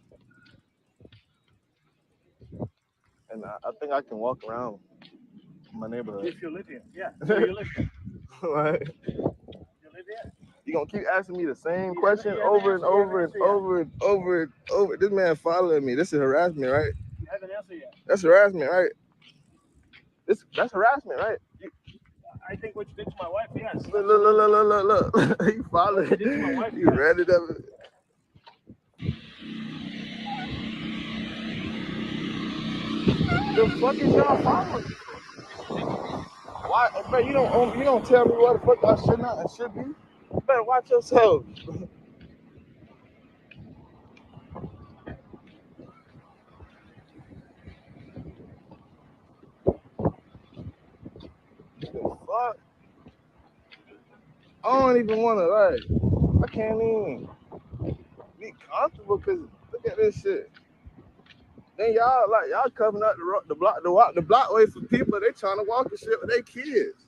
And I think I can walk around my neighborhood. If you live here. Yeah. So you live here. Like, You live here. you gonna keep asking me the same You question haven't over and answered- you over and haven't answered over and over and over. This man following me. This is harassment, right? You haven't answered yet. That's harassment, right? That's harassment, right? I think what you did to my wife, yes. Look. You followed. What you did to my wife, You yes. read it up. The fuck is y'all following? Why, bro? You don't tell me what the fuck I should not and should be. You better watch yourself. The fuck? I don't even want to I can't even be comfortable because look at this shit. Then y'all covering up the blockway for people. They trying to walk and shit with their kids.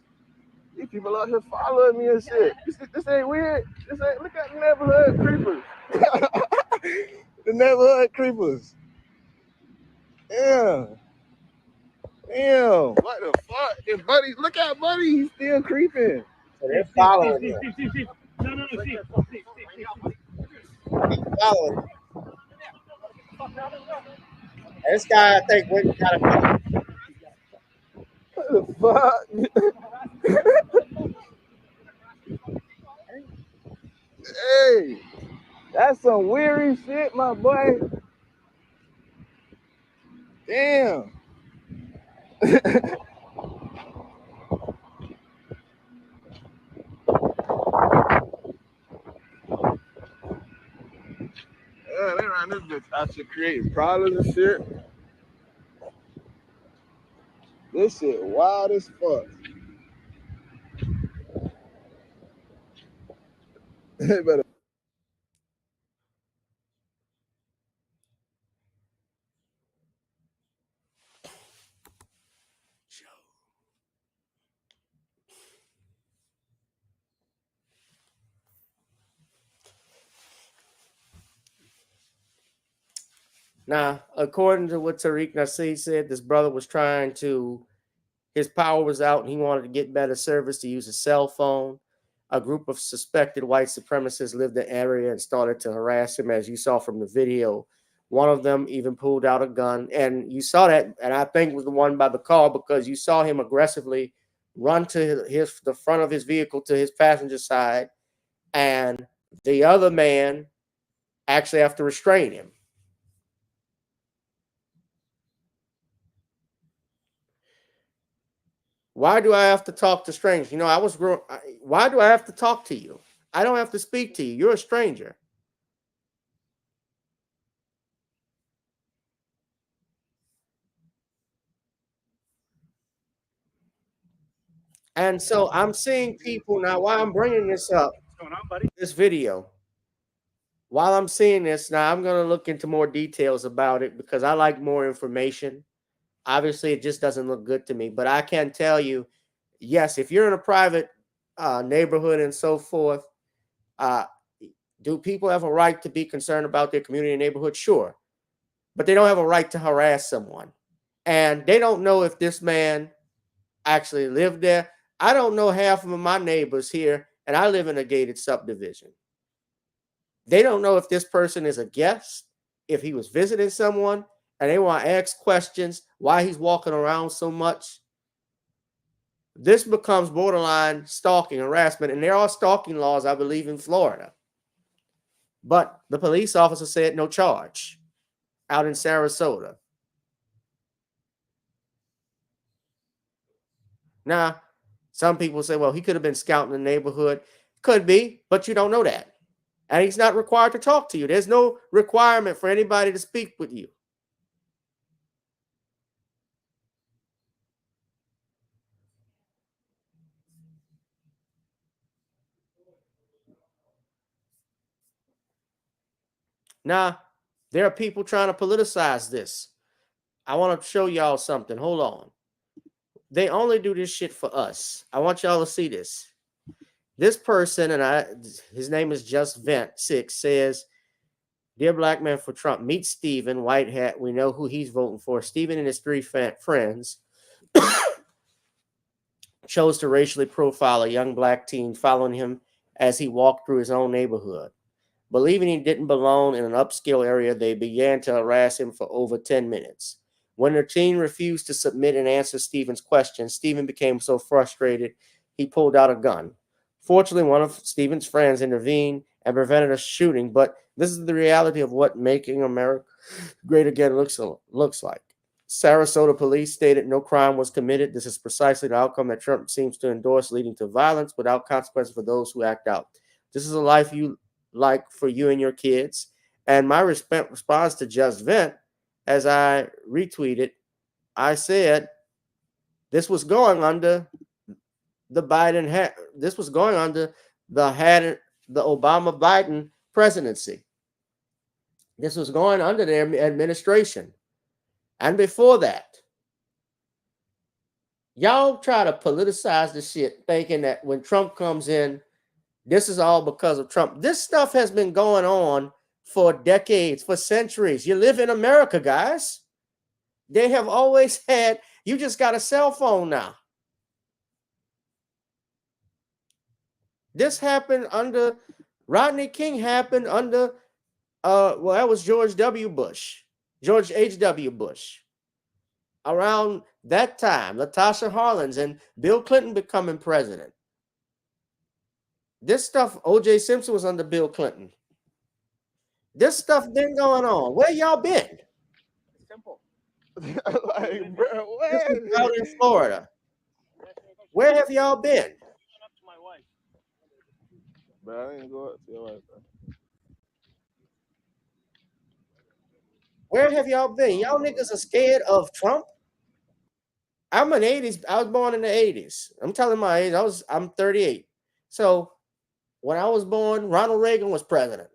These people out here following me and shit. This ain't weird. Look at the neighborhood creepers. The neighborhood creepers. Yeah. Damn. What the fuck? And Buddy, look at Buddy. He's still creeping. So they're following you. Steve. No, Steve. He's following you. This guy, I think, went and got a gun. What the fuck? Hey, that's some weary shit, my boy. Damn. Yeah, they ran this bitch out here creating problems and shit. This shit wild as fuck. They better. Now, according to what Tariq Nasir said, this brother was his power was out and he wanted to get better service to use a cell phone. A group of suspected white supremacists lived in the area and started to harass him, as you saw from the video. One of them even pulled out a gun, and you saw that, and I think was the one by the car, because you saw him aggressively run to the front of his vehicle to his passenger side, and the other man actually have to restrain him. Why do I have to talk to strangers? You know, why do I have to talk to you? I don't have to speak to you. You're a stranger. And so I'm seeing people now, while I'm bringing this up, What's going on, buddy? this video, while I'm seeing this, now I'm going to look into more details about it because I like more information. Obviously, it just doesn't look good to me, but I can tell you, yes, if you're in a private neighborhood and so forth, do people have a right to be concerned about their community and neighborhood? Sure. But they don't have a right to harass someone. And they don't know if this man actually lived there. I don't know half of my neighbors here, and I live in a gated subdivision. They don't know if this person is a guest, if he was visiting someone, and they want to ask questions why he's walking around so much. This becomes borderline stalking, harassment, and there are stalking laws, I believe, in Florida. But the police officer said no charge out in Sarasota. Now, some people say, well, he could have been scouting the neighborhood. Could be, but you don't know that. And he's not required to talk to you. There's no requirement for anybody to speak with you. Now, there are people trying to politicize this. I want to show y'all something. Hold on. They only do this shit for us. I want y'all to see this. This person, his name is Just Vent 6, says, "Dear Black Man for Trump, meet Stephen, white hat. We know who he's voting for. Stephen and his three friends chose to racially profile a young black teen following him as he walked through his own neighborhood. Believing he didn't belong in an upscale area, they began to harass him for over 10 minutes. When the teen refused to submit and answer Stephen's questions, Stephen became so frustrated he pulled out a gun. Fortunately, one of Stephen's friends intervened and prevented a shooting, but this is the reality of what making America great again looks like. Sarasota police stated no crime was committed. This is precisely the outcome that Trump seems to endorse, leading to violence without consequences for those who act out. This is a life you like for you and your kids." And my response to Just Vent, as I retweeted, I said, this was going under the this was going under the Obama-Biden presidency. This was going under their administration. And before that, y'all try to politicize the shit, thinking that when Trump comes in, this is all because of Trump. This stuff has been going on for decades, for centuries. You live in America, guys. They have always had, you just got a cell phone now. This happened under, Rodney King happened under, well, that was George H.W. Bush. Around that time, Latasha Harlins and Bill Clinton becoming president. This stuff, O.J. Simpson was under Bill Clinton. This stuff been going on. Where y'all been? Simple. Like, bro, where? Out in Florida. Where have y'all been? Bro, I didn't go up to your wife, bro. Where have y'all been? Y'all niggas are scared of Trump? I'm an 80s. I was born in the 80s. I'm telling my age. I'm 38. So when I was born, Ronald Reagan was president.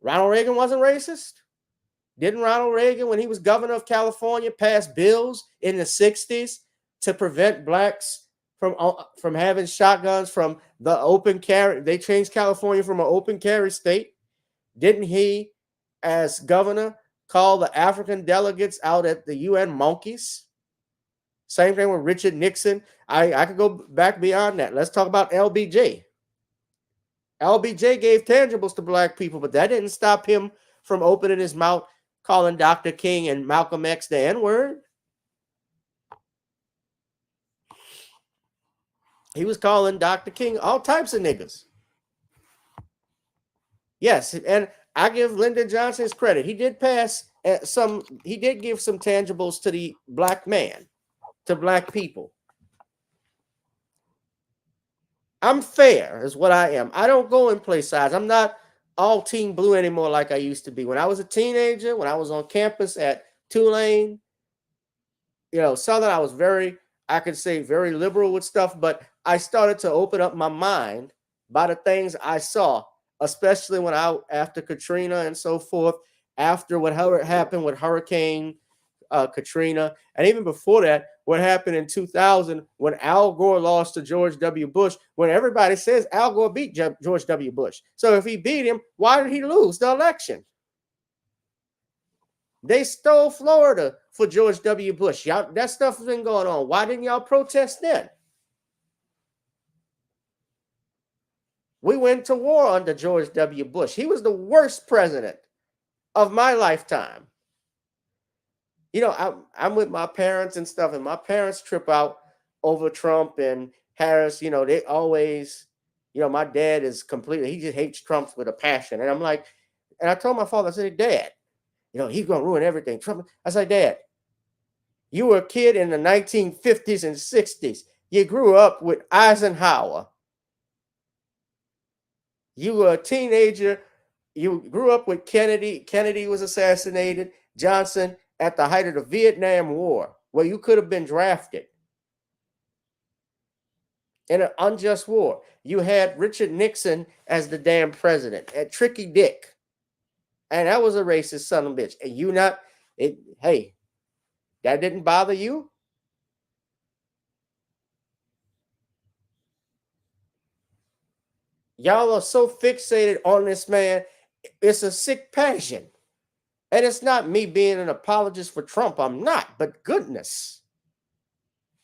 Ronald Reagan wasn't racist. Didn't Ronald Reagan, when he was governor of California, pass bills in the 60s to prevent blacks from having shotguns from the open carry? They changed California from an open carry state. Didn't he, as governor, call the African delegates out at the UN monkeys? Same thing with Richard Nixon. I could go back beyond that. Let's talk about LBJ. LBJ gave tangibles to black people, but that didn't stop him from opening his mouth, calling Dr. King and Malcolm X the N-word. He was calling Dr. King all types of niggas. Yes, and I give Lyndon Johnson his credit. He did pass he did give some tangibles to the black man, to black people. I'm fair is what I am. I don't go and play sides. I'm not all team blue anymore like I used to be. When I was a teenager, when I was on campus at Tulane, Southern, I was I could say very liberal with stuff, but I started to open up my mind by the things I saw, especially after Katrina and so forth, after what happened with Hurricane Katrina, and even before that, what happened in 2000 when Al Gore lost to George W. Bush, when everybody says Al Gore beat George W. Bush. So if he beat him, why did he lose the election? They stole Florida for George W. Bush. Y'all, that stuff has been going on. Why didn't y'all protest then? We went to war under George W. Bush. He was the worst president of my lifetime. I'm with my parents and stuff, and my parents trip out over Trump and Harris. They always, my dad is completely, he just hates Trump with a passion. And I'm like, and I told my father, I said, Dad, he's going to ruin everything. Trump. I said, Dad, you were a kid in the 1950s and 60s. You grew up with Eisenhower. You were a teenager. You grew up with Kennedy. Kennedy was assassinated. Johnson at the height of the Vietnam War, where you could have been drafted in an unjust war. You had Richard Nixon as the damn president, and Tricky Dick And that was a racist son of a bitch. And you not it. Hey, that didn't bother you? Y'all are so fixated on this man. It's a sick passion. And it's not me being an apologist for Trump. I'm not. But goodness.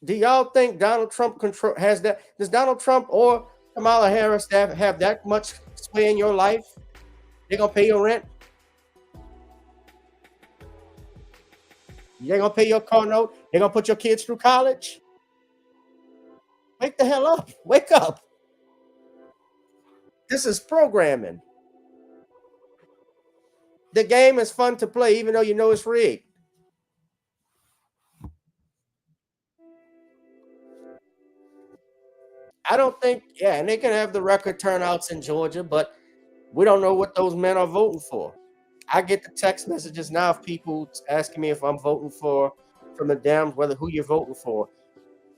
Do y'all think Donald Trump has that? Does Donald Trump or Kamala Harris have that much sway in your life? They're going to pay your rent? They're going to pay your car note? They're going to put your kids through college? Wake the hell up. Wake up. This is programming. The game is fun to play, even though you know it's rigged. I don't think, yeah, and they can have the record turnouts in Georgia, but we don't know what those men are voting for. I get the text messages now of people asking me if I'm voting for from the Dems, whether who you're voting for.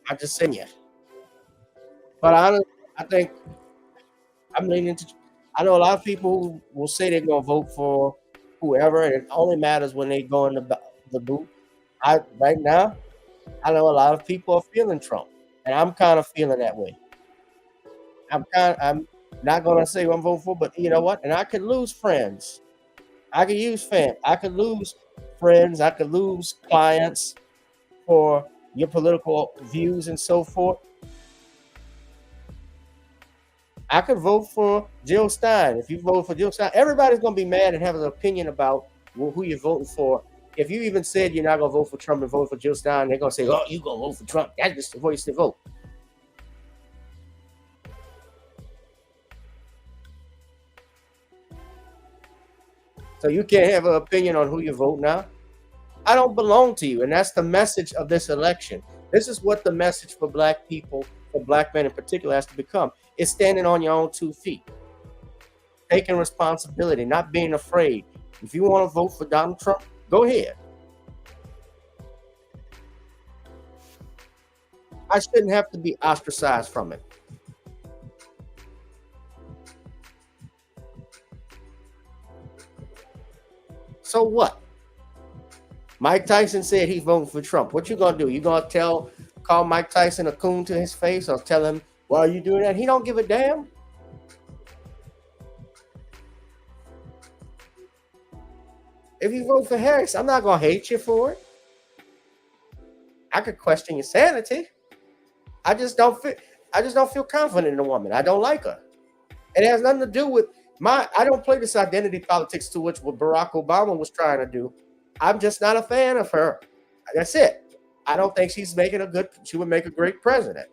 I just send you. But I think I'm leaning to. I know a lot of people who will say they're going to vote for whoever, and it only matters when they go in the booth. Right now, I know a lot of people are feeling Trump, and I'm kind of feeling that way. I'm not going to say who I'm voting for, but you know what? And I could lose friends. I could lose friends. I could lose clients for your political views and so forth. I could vote for Jill Stein. If you vote for Jill Stein, everybody's going to be mad and have an opinion about who you're voting for. If you even said you're not going to vote for Trump and vote for Jill Stein, they're going to say, oh, you're going to vote for Trump. That's just the voice to vote. So you can't have an opinion on who you vote now. I don't belong to you. And that's the message of this election. This is what the message for black people, for black men in particular, has to become. It's standing on your own 2 feet. Taking responsibility, not being afraid. If you want to vote for Donald Trump, go ahead. I shouldn't have to be ostracized from it. So what? Mike Tyson said he's voting for Trump. What you gonna do? You gonna call Mike Tyson a coon to his face, or tell him, why are you doing that? He don't give a damn. If you vote for Harris, I'm not gonna hate you for it. I could question your sanity. I just don't feel confident in the woman. I don't like her. It has nothing to do with I don't play this identity politics to which what Barack Obama was trying to do. I'm just not a fan of her. That's it. I don't think she would make a great president.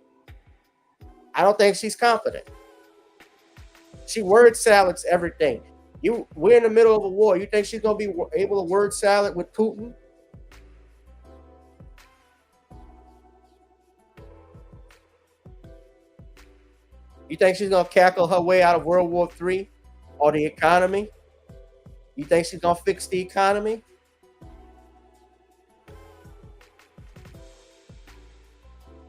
I don't think she's confident. She word salads everything. We're in the middle of a war. You think she's going to be able to word salad with Putin? You think she's going to cackle her way out of World War III or the economy? You think she's going to fix the economy?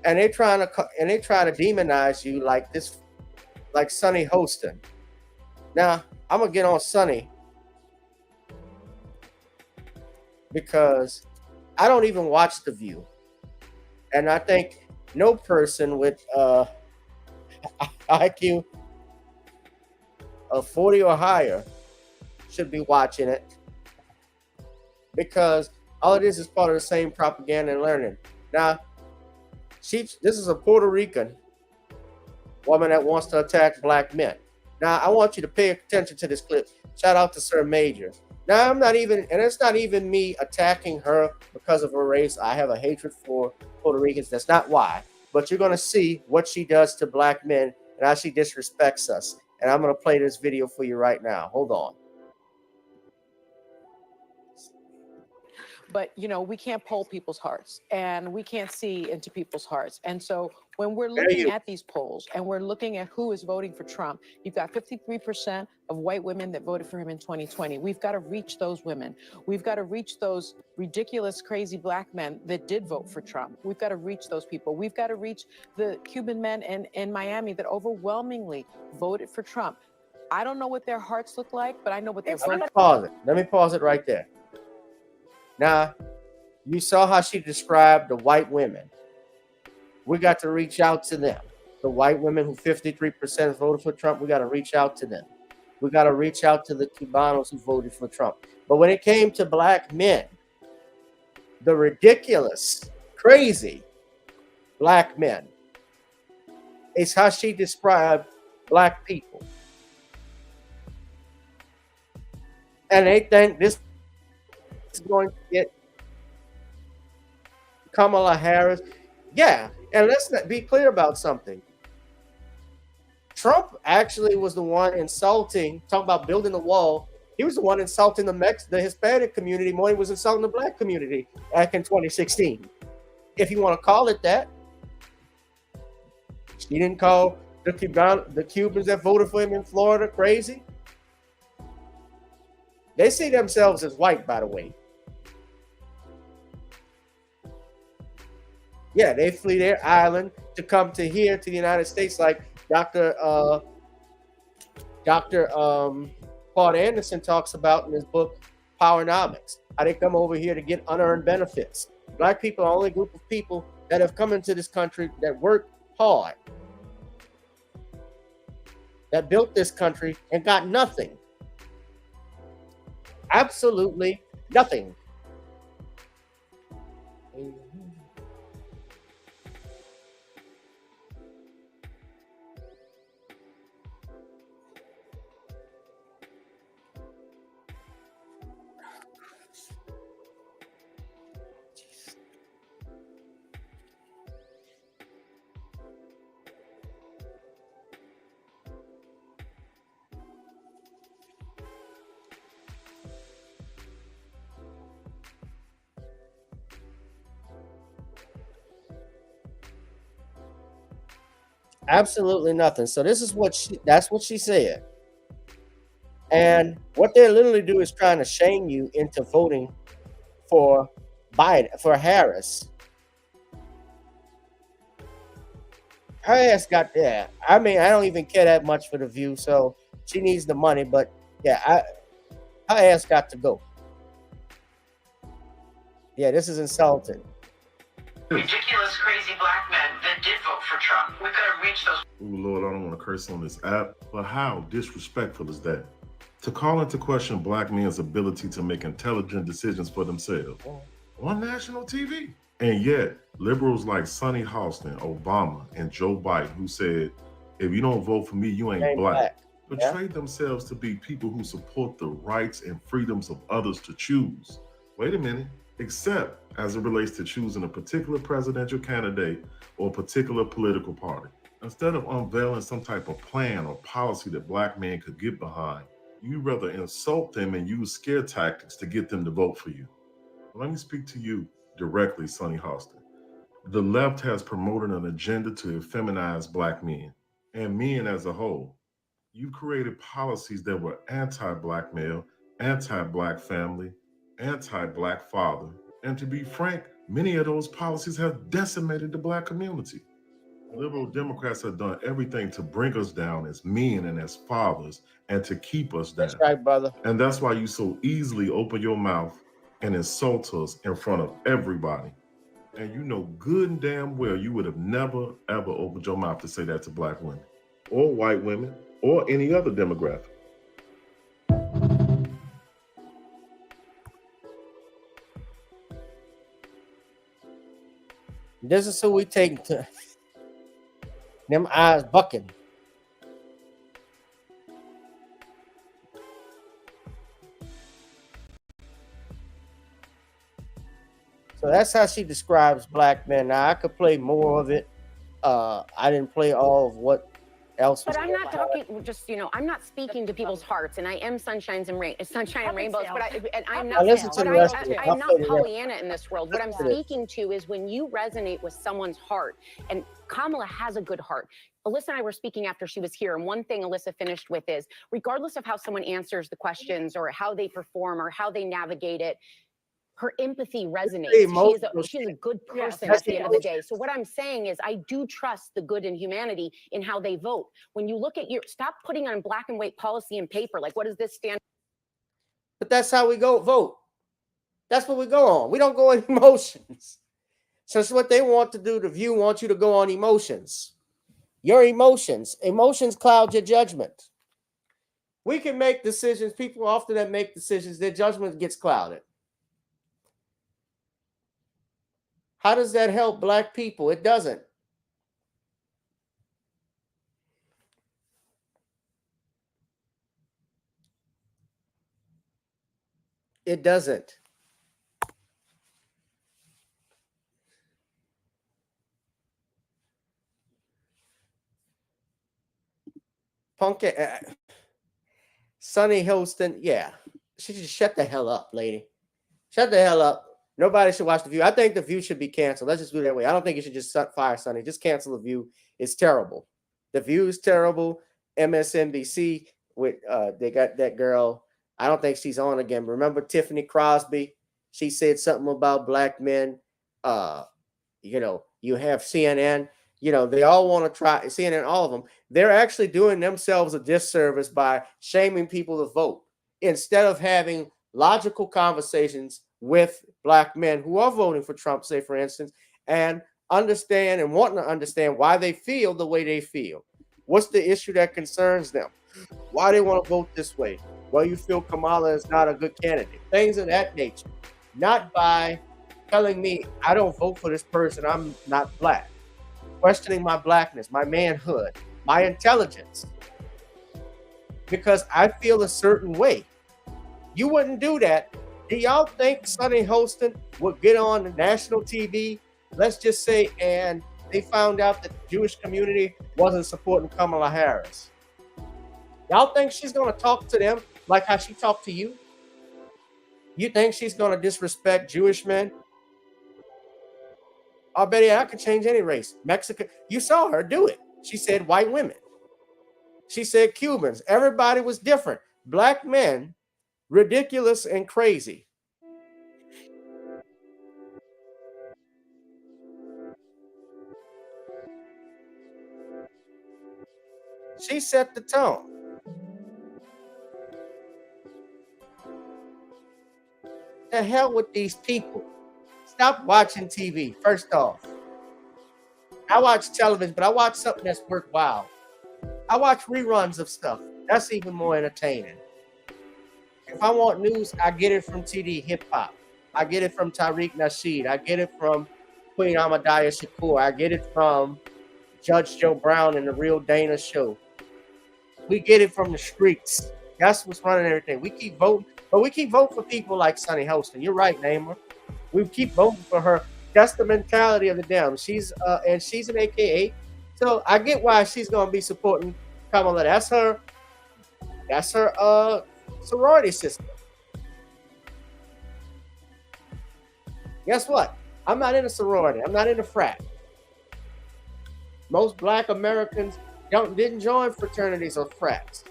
And they try to demonize you like Sonny Hostin. Now, I'm going to get on Sonny because I don't even watch The View. And I think no person with IQ of 40 or higher should be watching it, because all it is part of the same propaganda and learning. Now, this is a Puerto Rican woman that wants to attack black men. Now, I want you to pay attention to this clip. Shout out to Sir Major. Now, it's not even me attacking her because of her race. I have a hatred for Puerto Ricans. That's not why. But you're going to see what she does to black men and how she disrespects us. And I'm going to play this video for you right now. Hold on. But, we can't poll people's hearts, and we can't see into people's hearts. And so when we're looking at these polls and we're looking at who is voting for Trump, you've got 53% of white women that voted for him in 2020. We've got to reach those women. We've got to reach those ridiculous, crazy black men that did vote for Trump. We've got to reach those people. We've got to reach the Cuban men in Miami that overwhelmingly voted for Trump. I don't know what their hearts look like, but I know what their Let me pause it. Let me pause it right there. Now, you saw how she described the white women. We got to reach out to them. The white women who 53% voted for Trump, we got to reach out to them. We got to reach out to the Cubanos who voted for Trump. But when it came to black men, the ridiculous, crazy black men, is how she described black people. And they think this is going to get Kamala Harris. Yeah, and let's be clear about something. Trump actually was the one insulting, talking about building the wall. He was the one insulting the Hispanic community more than he was insulting the black community back in 2016. If you want to call it that. She didn't call the Cubans that voted for him in Florida crazy. They see themselves as white, by the way. Yeah, they flee their island to come to here to the United States, like Dr. Claude Anderson talks about in his book, Powernomics, how they come over here to get unearned benefits. Black people are the only group of people that have come into this country that work hard, that built this country and got nothing. Absolutely nothing. Absolutely nothing. So this is that's what she said. And what they literally do is trying to shame you into voting for Biden, for Harris. Her ass got there. I mean, I don't even care that much for the View, so she needs the money, but yeah, her ass got to go. Yeah, this is insulting. Ridiculous, crazy black men that did vote for Trump. We've got to reach those. Oh Lord, I don't want to curse on this app, but how disrespectful is that? To call into question black men's ability to make intelligent decisions for themselves on national TV. And yet, liberals like Sonny Halston, Obama, and Joe Biden, who said, if you don't vote for me, you ain't black, portrayed themselves to be people who support the rights and freedoms of others to choose. Wait a minute. Except as it relates to choosing a particular presidential candidate or a particular political party. Instead of unveiling some type of plan or policy that black men could get behind, you rather insult them and use scare tactics to get them to vote for you. Let me speak to you directly, Sonny Halston. The left has promoted an agenda to effeminize black men and men as a whole. You created policies that were anti-black male, anti-black family, anti-black father, and to be frank, many of those policies have decimated the black community. Liberal Democrats have done everything to bring us down as men and as fathers and to keep us down. That's right, brother. And that's why you so easily open your mouth and insult us in front of everybody. And you know good and damn well you would have never, ever opened your mouth to say that to black women or white women or any other demographic. This is who we take to them eyes bucking. So that's how she describes black men. Now I could play more of it. I didn't play all of what else. But I'm not talking just, I'm not speaking to people's hearts, and I am sunshine and rainbows, but I'm not, I'm not Pollyanna in this world. What I'm speaking to is when you resonate with someone's heart, and Kamala has a good heart. Alyssa and I were speaking after she was here, and one thing Alyssa finished with is, regardless of how someone answers the questions or how they perform or how they navigate it, her empathy resonates. emotional She's a good person That's at the end of the day. So what I'm saying is I do trust the good in humanity in how they vote. When you look at stop putting on black and white policy in paper. Like, what does this stand? But that's how we go vote. That's what we go on. We don't go on emotions. So it's what they want to do. The View wants you to go on emotions. Your emotions. Emotions cloud your judgment. We can make decisions. People often that make decisions, their judgment gets clouded. How does that help black people? It doesn't. It doesn't. Sunny Houston, yeah. She should shut the hell up, lady. Shut the hell up. Nobody should watch The View. I think The View should be canceled. Let's just do it that way. I don't think you should just fire Sunny. Just cancel The View. It's terrible. The View is terrible. MSNBC, with they got that girl. I don't think she's on again. Remember Tiffany Crosby? She said something about black men. You have CNN. They all want to try CNN, all of them. They're actually doing themselves a disservice by shaming people to vote instead of having logical conversations with black men who are voting for Trump, say, for instance, and understand and wanting to understand why they feel the way they feel. What's the issue that concerns them? Why they want to vote this way? Well, you feel Kamala is not a good candidate. Things of that nature. Not by telling me I don't vote for this person, I'm not black. Questioning my blackness, my manhood, my intelligence. Because I feel a certain way. You wouldn't do that. Do y'all think Sunny Houston would get on national TV, let's just say, and they found out that the Jewish community wasn't supporting Kamala Harris? Y'all think she's going to talk to them like how she talked to you? You think she's going to disrespect Jewish men? I bet you I could change any race. Mexican, you saw her do it. She said white women. She said Cubans. Everybody was different. Black men, ridiculous and crazy. She set the tone. The hell with these people. Stop watching TV, first off. I watch television, but I watch something that's worthwhile. I watch reruns of stuff. That's even more entertaining. If I want news, I get it from TD Hip Hop. I get it from Tariq Nasheed. I get it from Queen Ahmadiyya Shakur. I get it from Judge Joe Brown and The Real Dana Show. We get it from the streets. That's what's running everything. We keep voting, but we keep voting for people like Sunny Houston. You're right, Namer. We keep voting for her. That's the mentality of the Dem. She's an AKA. So I get why she's gonna be supporting Kamala. That's her sorority sister. Guess what? I'm not in a sorority. I'm not in a frat. Most black Americans didn't join fraternities or frats.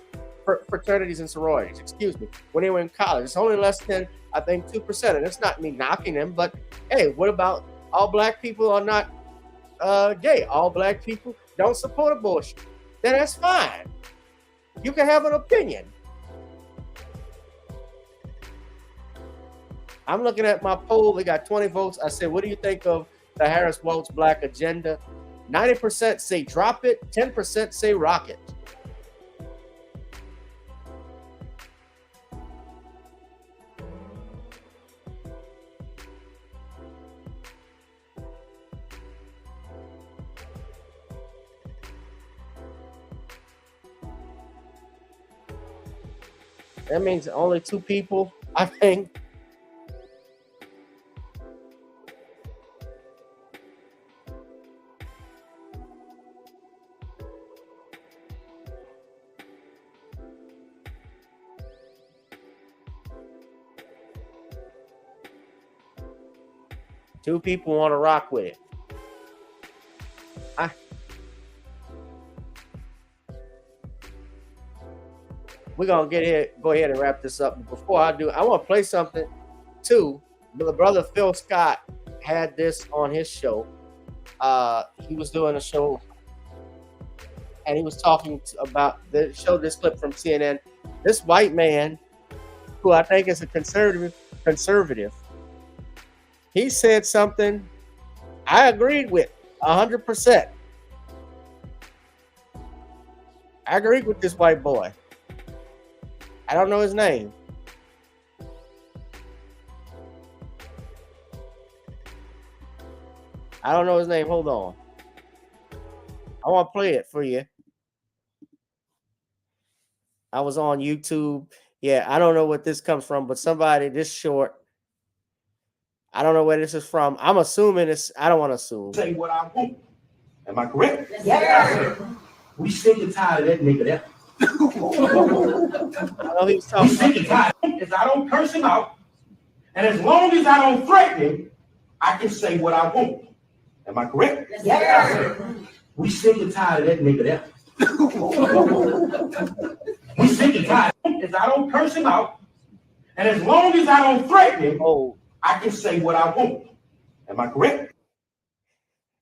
Fraternities and sororities, excuse me, when they were in college. It's only less than, I think, 2%. And it's not me knocking them, but hey, what about all black people are not gay? All black people don't support abortion. Then that's fine. You can have an opinion. I'm looking at my poll. We got 20 votes. I said, what do you think of the Harris Black Agenda? 90% say drop it. 10% say rock it. That means only 2 people, I think. Two people want to rock with it. We're gonna go ahead and wrap this up. Before I do, I want to play something too the brother Phil Scott had this on his show. He was doing a show, and he was talking about showed this clip from CNN. This white man, who I think is a conservative, he said something I agreed with 100%. I agreed with this white boy. I don't know his name. I don't know his name. Hold on. I want to play it for you. I was on YouTube. Yeah, I don't know what this comes from, but somebody this short. I don't know where this is from. I'm assuming it's. I don't want to assume. Say what I want. Am I correct? Yes. We sick and tired of that nigga there. I know he was talking. We sick and tired. As I don't curse him out, and as long as I don't threaten him, I can say what I want. Am I correct? Yes. We sick and tired of that nigga there. We sick and tired. As I don't curse him out, and as long as I don't threaten him, I can say what I want. Am I correct?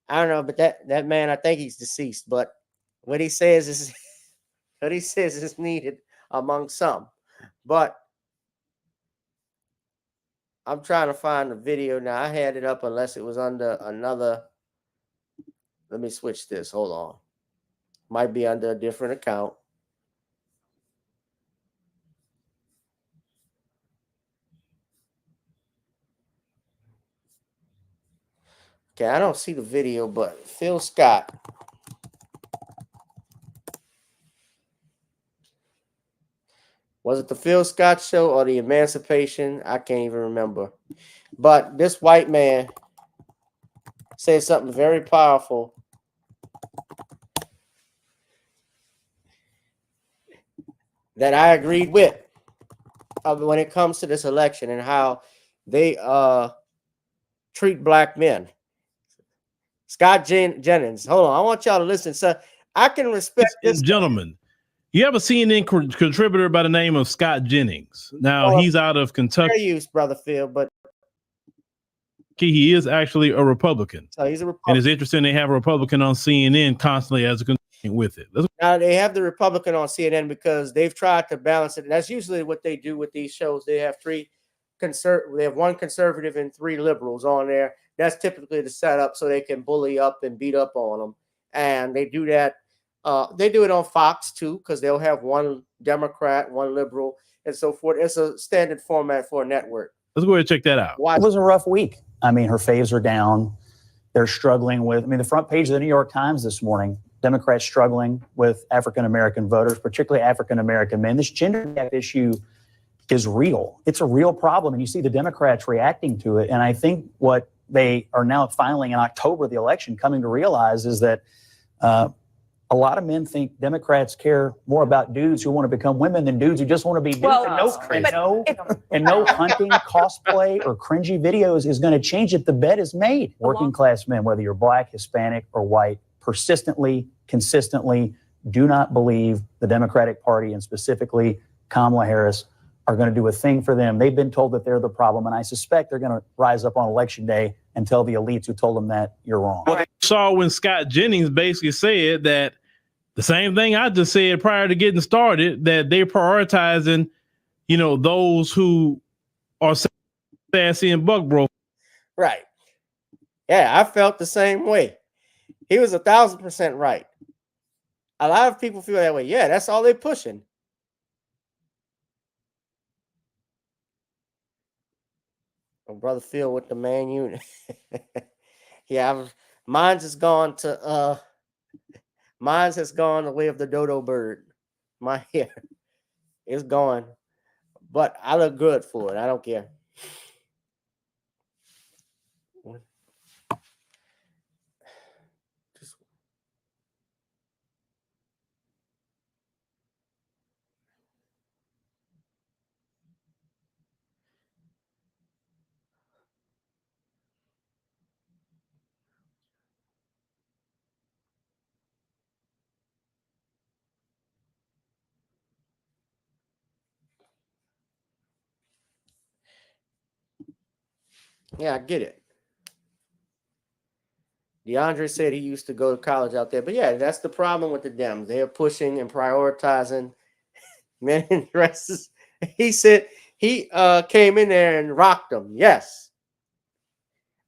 I don't know, but that man, I think he's deceased. But what he says is needed among some. But I'm trying to find the video now. I had it up unless it was under another. Let me switch this. Hold on. Might be under a different account. Okay, I don't see the video, but Phil Scott. Was it the Phil Scott show or the Emancipation? I can't even remember. But this white man said something very powerful. That I agreed with when it comes to this election and how they treat black men. Scott Jennings, hold on. I want y'all to listen. So I can respect this. Gentlemen, you have a CNN contributor by the name of Scott Jennings. Now, he's out of Kentucky. Fair use, Brother Phil, but he is actually a Republican. So he's a Republican. And it's interesting they have a Republican on CNN constantly as a constituent with it. Now, they have the Republican on CNN because they've tried to balance it. That's usually what they do with these shows. They have they have one conservative and three liberals on there. That's typically the setup so they can bully up and beat up on them. And they do that. They do it on Fox too, because they'll have one Democrat, one liberal, and so forth. It's a standard format for a network. Let's go ahead and check that out. It was a rough week. I mean, her faves are down. They're struggling with, the front page of the New York Times this morning, Democrats struggling with African-American voters, particularly African-American men. This gender gap issue is real. It's a real problem. And you see the Democrats reacting to it. And I think what they are now finally in October, the election, coming to realize is that a lot of men think Democrats care more about dudes who want to become women than dudes who just want to be dudes. And no hunting, cosplay, or cringy videos is going to change it. The bet is made. Working class men, whether you're black, Hispanic, or white, persistently, consistently do not believe the Democratic Party and specifically Kamala Harris are going to do a thing for them. They've been told that they're the problem, and I suspect they're going to rise up on election day and tell the elites who told them that you're wrong. Well, saw when Scott Jennings basically said that the same thing I just said prior to getting started, that they're prioritizing, those who are sassy and buck broke. Right. Yeah, I felt the same way. He was 1,000% right. A lot of people feel that way. Yeah, that's all they're pushing. Oh, Brother Phil with the Man Unit. Yeah, mine's has gone to mine's has gone the way of the dodo bird. My hair is gone. But I look good for it. I don't care. Yeah, I get it. DeAndre said he used to go to college out there. But yeah, that's the problem with the Dems. They're pushing and prioritizing men in dresses. He said he came in there and rocked them. Yes.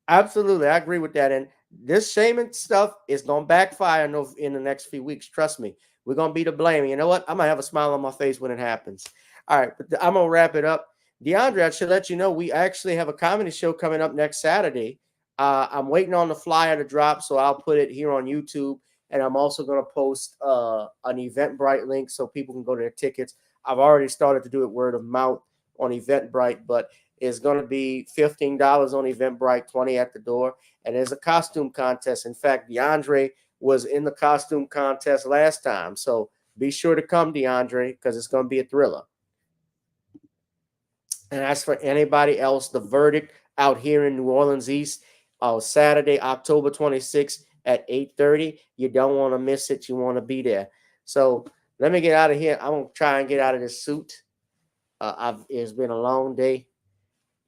Absolutely. I agree with that. And this shaming stuff is going to backfire in the next few weeks. Trust me. We're going to be to blame. You know what? I'm going to have a smile on my face when it happens. All right. But I'm going to wrap it up. DeAndre, I should let you know we actually have a comedy show coming up next Saturday. I'm waiting on the flyer to drop, so I'll put it here on YouTube. And I'm also going to post an Eventbrite link so people can go to their tickets. I've already started to do it word of mouth on Eventbrite, but it's going to be $15 on Eventbrite, $20 at the door. And there's a costume contest. In fact, DeAndre was in the costume contest last time. So be sure to come, DeAndre, because it's going to be a thriller. And as for anybody else, the verdict out here in New Orleans East, Saturday, October 26th at 8:30. You don't want to miss it. You want to be there. So let me get out of here. I'm going to try and get out of this suit. It's been a long day.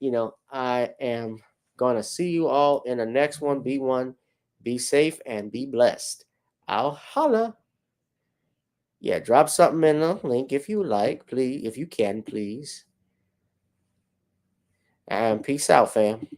You know, I am going to see you all in the next one. Be safe and be blessed. I'll holla. Yeah, drop something in the link if you like, please. If you can, please. And peace out, fam.